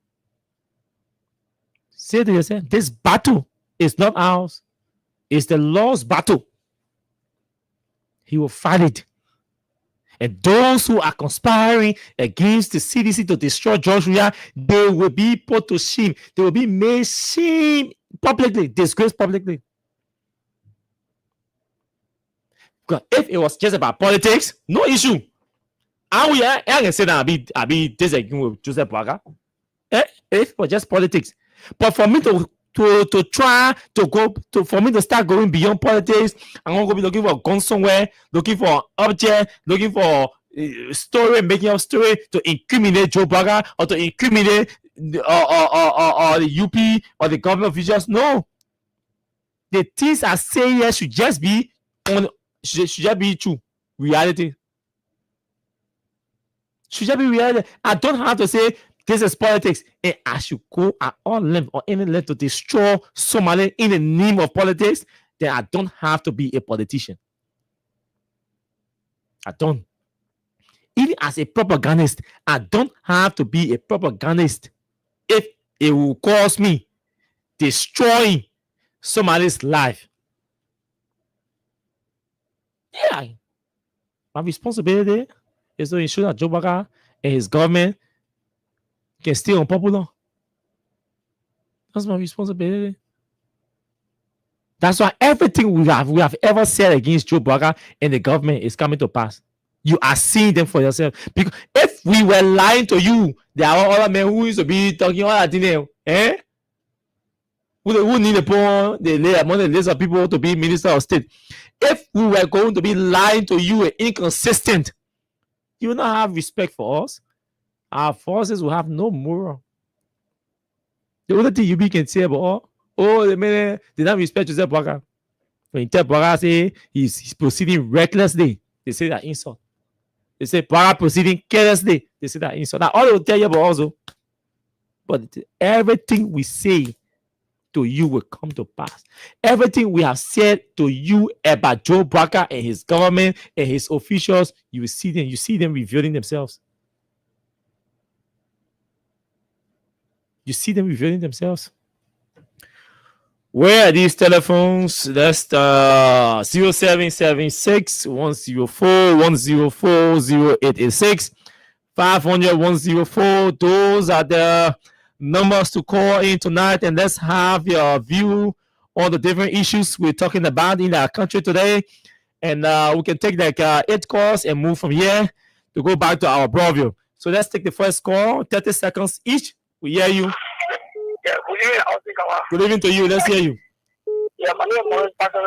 Say to yourself, this battle is not ours. It's the Lord's battle. He will fight it. And those who are conspiring against the CDC to destroy George Ria, they will be put to shame. They will be made shame publicly, disgraced publicly. Because if it was just about politics, no issue. I can say that I be disagreeing with Joseph Boaga. If it was just politics. But for me to try to go to, for me to start going beyond politics, I'm going to be looking for a gun somewhere, looking for an object, looking for a story, making up story to incriminate Joe Boaga or to incriminate the UP or the government officials. No, the things I say here should just be true, reality. Should just be reality. I don't have to say this is politics, and I should go at all length or any length to destroy somebody in the name of politics. Then I don't have to be a politician. I don't. Even as a propagandist, I don't have to be a propagandist if it will cause me destroying somebody's life. Yeah, my responsibility is to ensure that Joe Boaga and his government can stay unpopular. That's my responsibility. That's why everything we have ever said against Joe Boaga and the government is coming to pass. You are seeing them for yourself. Because if we were lying to you, there are other men who used to be talking all that thing, eh? Who need to put on among the list of people to be minister of state. If we were going to be lying to you and inconsistent, you will not have respect for us. Our forces will have no moral. The only thing you can say about the man did not respect Joseph Boaga. When Boaga say he's proceeding recklessly, they say that insult. They say Boaga proceeding carelessly, they say that insult. Now all they will tell you about also. But everything we say to you will come to pass. Everything we have said to you about Joe Boaga and his government and his officials, you will see them. You see them revealing themselves. You see them revealing themselves. Where are these telephones? That's 0776 104 104 0886 500 104. Those are the numbers to call in tonight, and let's have your view on the different issues we're talking about in our country today. And we can take like 8 calls and move from here to go back to our broadview. So let's take the first call, 30 seconds each. We hear you. Yeah, Good evening to you. Let's hear you. yeah, my name is Pastor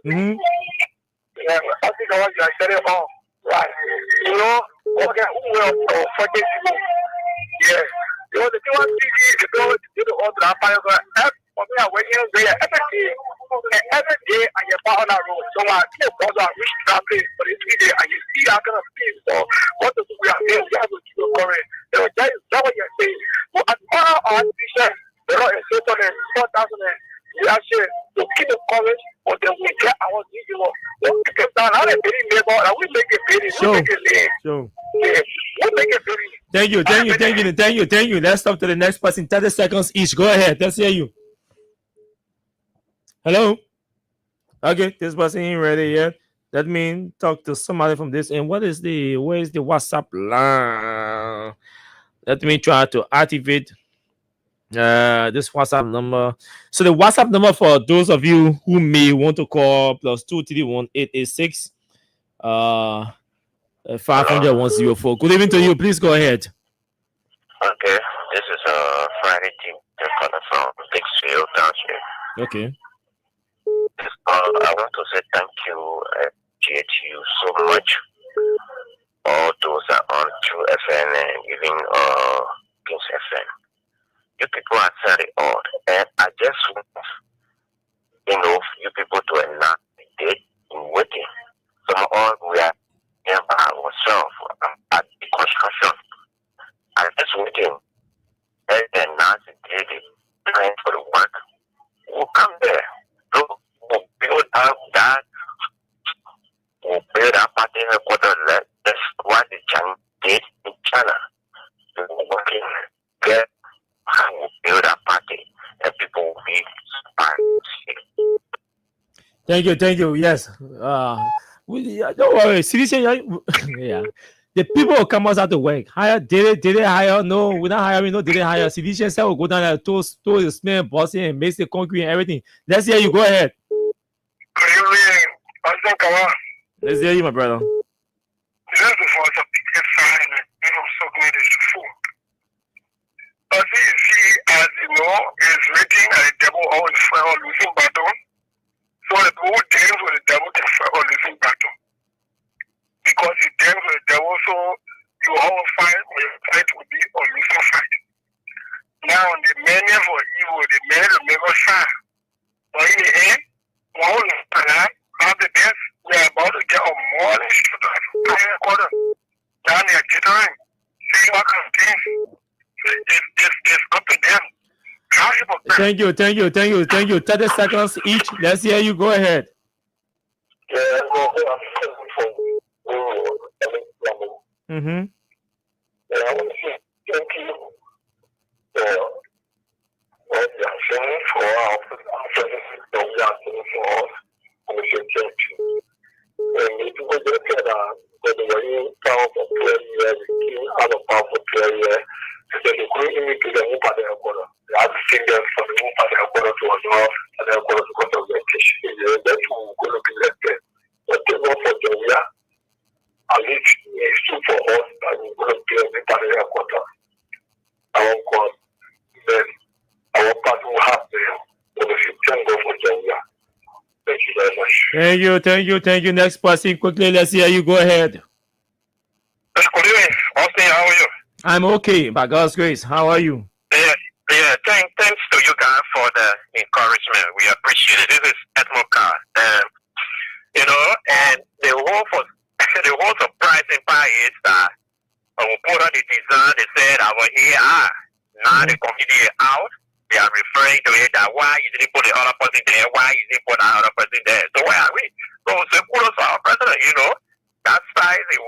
Mm-hmm. Yeah, I think I want to say it all. Right. You know, okay, who will forget you? Yeah. You know, the thing was easy to go to the order of fire. For me, I went in there every day I get on that road. So I keep on that reach traffic for this day. And you see, I'm going to see. So, what do we are doing? We have to keep going. That is what you're saying. So, as far as teachers, there are a certain 4,000 we actually to keep the courage, but then we get our digital. We get down. How they pay labor, and we make it pay. We make it late. Sure. Thank you. Let's stop to the next person. 30 seconds each. Go ahead. Let's hear you. Hello? Okay, this person ain't ready yet. Let me talk to somebody from this. And where is the WhatsApp line? Let me try to activate this WhatsApp number. So the WhatsApp number for those of you who may want to call +231 886 500 104. Good evening to you. Please go ahead. Okay, this is Friday team. They're calling from Dixfield Township. Okay. I want to say thank you, GHU, so much. All those that are on True FM and even Kings FM. You people are very odd, and I just want, you people to enact the date in waiting. Some all we are here by ourselves at the construction. I'm just waiting. And then now the day the plan for the work. We'll come there. We'll build up that. We'll build up at the headquarters. That's what the Chinese did in China. We were working there. And we'll build a party. And people will be inspired. Thank you. Yes. Don't worry. CDC, yeah. The people will come out to work. Hire, did they hire? No, we're not hiring. No, did they hire? CDC said we'll go down there, toast the smell, bossing, and make the concrete and everything. Let's hear you. Go ahead. Let's hear you, my brother. This is the first of the sign and also good is full. As you know, is written at the devil always fail or losing battle. So the whole deals with the devil to fail or losing battle. Because it deals with the devil, so you all fight, or your fight will be a losing fight. Now, the many for evil, the many will never shine. But in the end, all have the best. We are about to get a morning quarter. Down there, jittering. See what kind of things. It's up to them. Thank you. 30 seconds each. Let's hear you. Go ahead. Mm-hmm. And I want to say thank you for what you are saying for our services that we are doing for us. I want to say thank you. And if you go look at the way powerful prayer, the king out of powerful prayer, and then the going into the move at the airport. They have to sing them from the move at the airport to us now, and the airport to go to the kitchen. That's who we're going to be left there. But they go for Jovia. At least it's true for us that we're going to be a bit at the airport. Our God, then our part will have there. But if you can go for Jovia. Thank you very much. Thank you. Next person, quickly. Let's hear you. Go ahead. Good evening, Austin. How are you? I'm okay, by God's grace. How are you? Yeah. Thanks to you guys for the encouragement. We appreciate it. This is Edmo Car. And the whole surprising part is that when we put on the design, they said our AI. Now the committee is out. They are referring to it that why you didn't put the other person there, why you didn't put the other person there. So where are we? So kudos to our president, that size is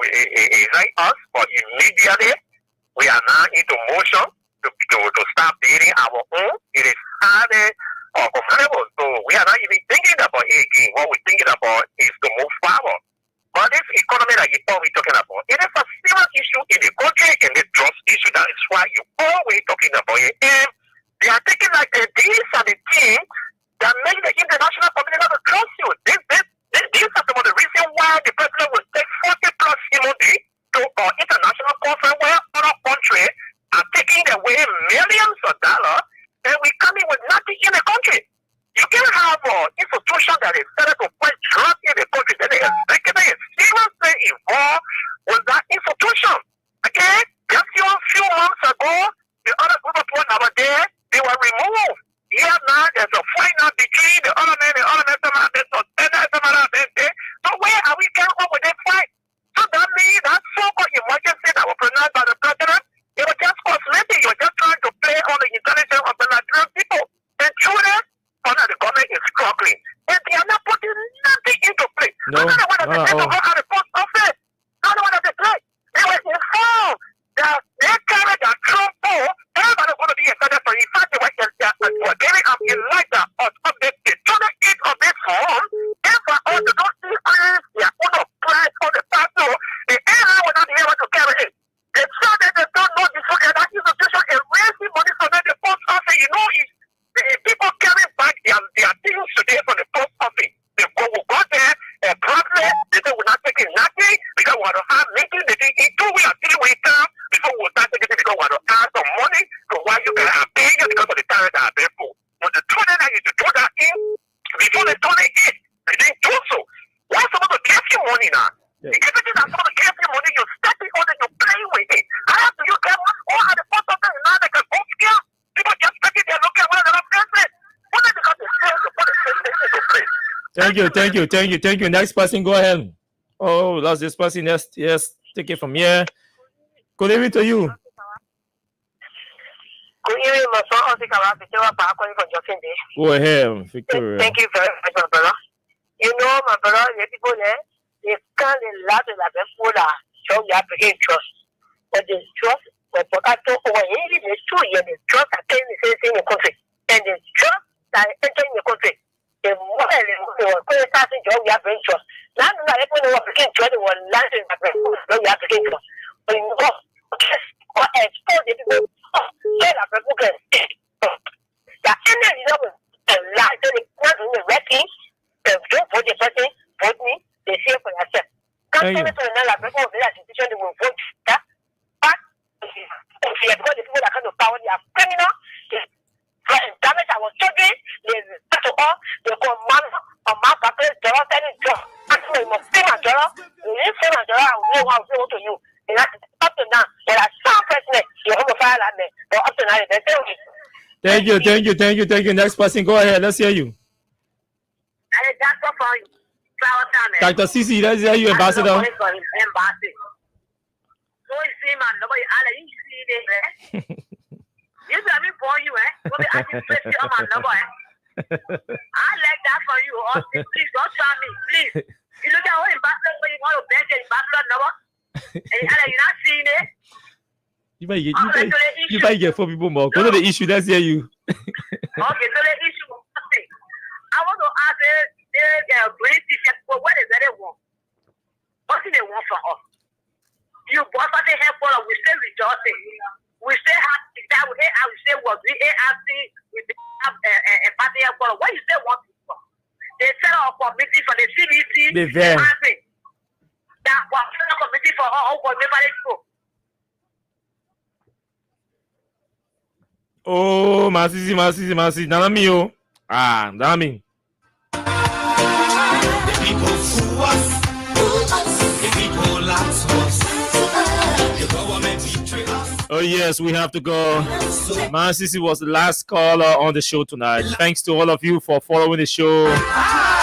like us, but immediately we are now into motion to start building our own. It is highly commendable. So we are not even thinking about it again. What we're thinking about is to move forward. But this economy that you're always talking about, it is a serious issue in the country and the trust issue. That is why you're always talking about it. And they are taking like these are the things that make the international community not to trust you. These are some of the reasons why the president will take 40 plus days to international conference where other countries are taking away millions of dollars and we come in with nothing in the country. You can have an institution that is set up to put drugs in the country, then the executive is seriously involved with that institution. Okay? Just a few months ago, the other group of people that were there, they were removed. Here now, there's a fight now between the other men, so where are we going on with that fight? So that means that so-called emergency that was pronounced by the president, it was just cosmetic. You were just trying to play on the intelligence of the Nigerian people. And through that, the government is struggling. And they are not putting nothing into play. No. Another one of the people go out of the post office. Another one of the play. They were in Thank you. Next person, go ahead. Oh, that's this person. Yes. Take it from here. Good evening to you. Good evening, my son. Go ahead, Victoria. Thank you very much, my brother. You know, my brother, the people there, they can't allow the people that show you have to gain trust. But the trust, the potato, or any the 2 years, the trust that came in the country, and the trust that enter in the country. The more they were starting job, you have to gain trust. Now, everyone who became trust, they were landing at the you have to gain trust. But you go, or expose the people, so that people can take. That any level, the light, the wrecking, don't vote the person, vote me, they say for yourself. Can't tell me to another person of the institution, they will vote that. But if you have got the people that come to power, they are criminal, they damage our children, they to all, they call man or man, papa, they are telling job. Actually, you must pay my job, you need to pay my job, I will know how to go to you. And up to now, there are some president, you have a fire like me, but up to now, they tell me. Thank you. Next person, go ahead. Let's hear you. Dr. CC, let's hear you, Ambassador. So you see, man, nobody, you got me for you, eh? I can press you on my number, eh? I like that for you, Austin. Please don't try me, please. You look at what ambassador when you want to bench an ambassador number, and you're not seeing it. You might get 4 people more. Go to the issue. Let's hear you. Okay, so the issue. I want to ask the British, what is that they want? What do they want from us? You bought something here for us. We say rejoicing. We say happy. That we say was we happy. We have a party here for us. What you say want people? They set up a committee for the CDC. The van. That was a committee for all for nobody to. Oh, Masisi. Nanami, Nami. The people sue us. The people lie to us. The government betray us. Oh, yes, we have to go. Masisi was the last caller on the show tonight. Thanks to all of you for following the show.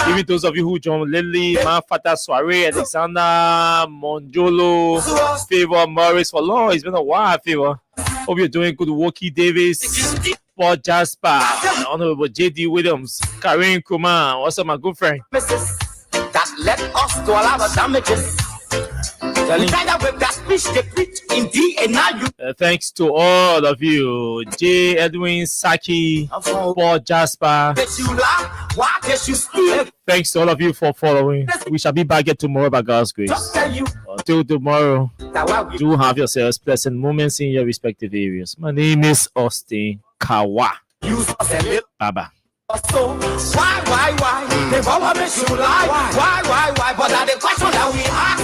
Even those of you who joined Lily, Mafata Soiree, Alexander, Monjolo, Favor, Morris for long. It's been a while, Favor. Hope you're doing good. Woki Davis, Paul Jasper, Honorable JD Williams, Kareem Kumar. What's up, my good friend? That led us to all our damages. Thanks to all of you, J. Edwin Saki, Paul Jasper. Thanks to all of you for following. We shall be back here tomorrow by God's grace. Until tomorrow, do have yourselves pleasant moments in your respective areas. My name is Austin Kawa. Bye-bye. So why? The government should lie. Why? But that the question that we have.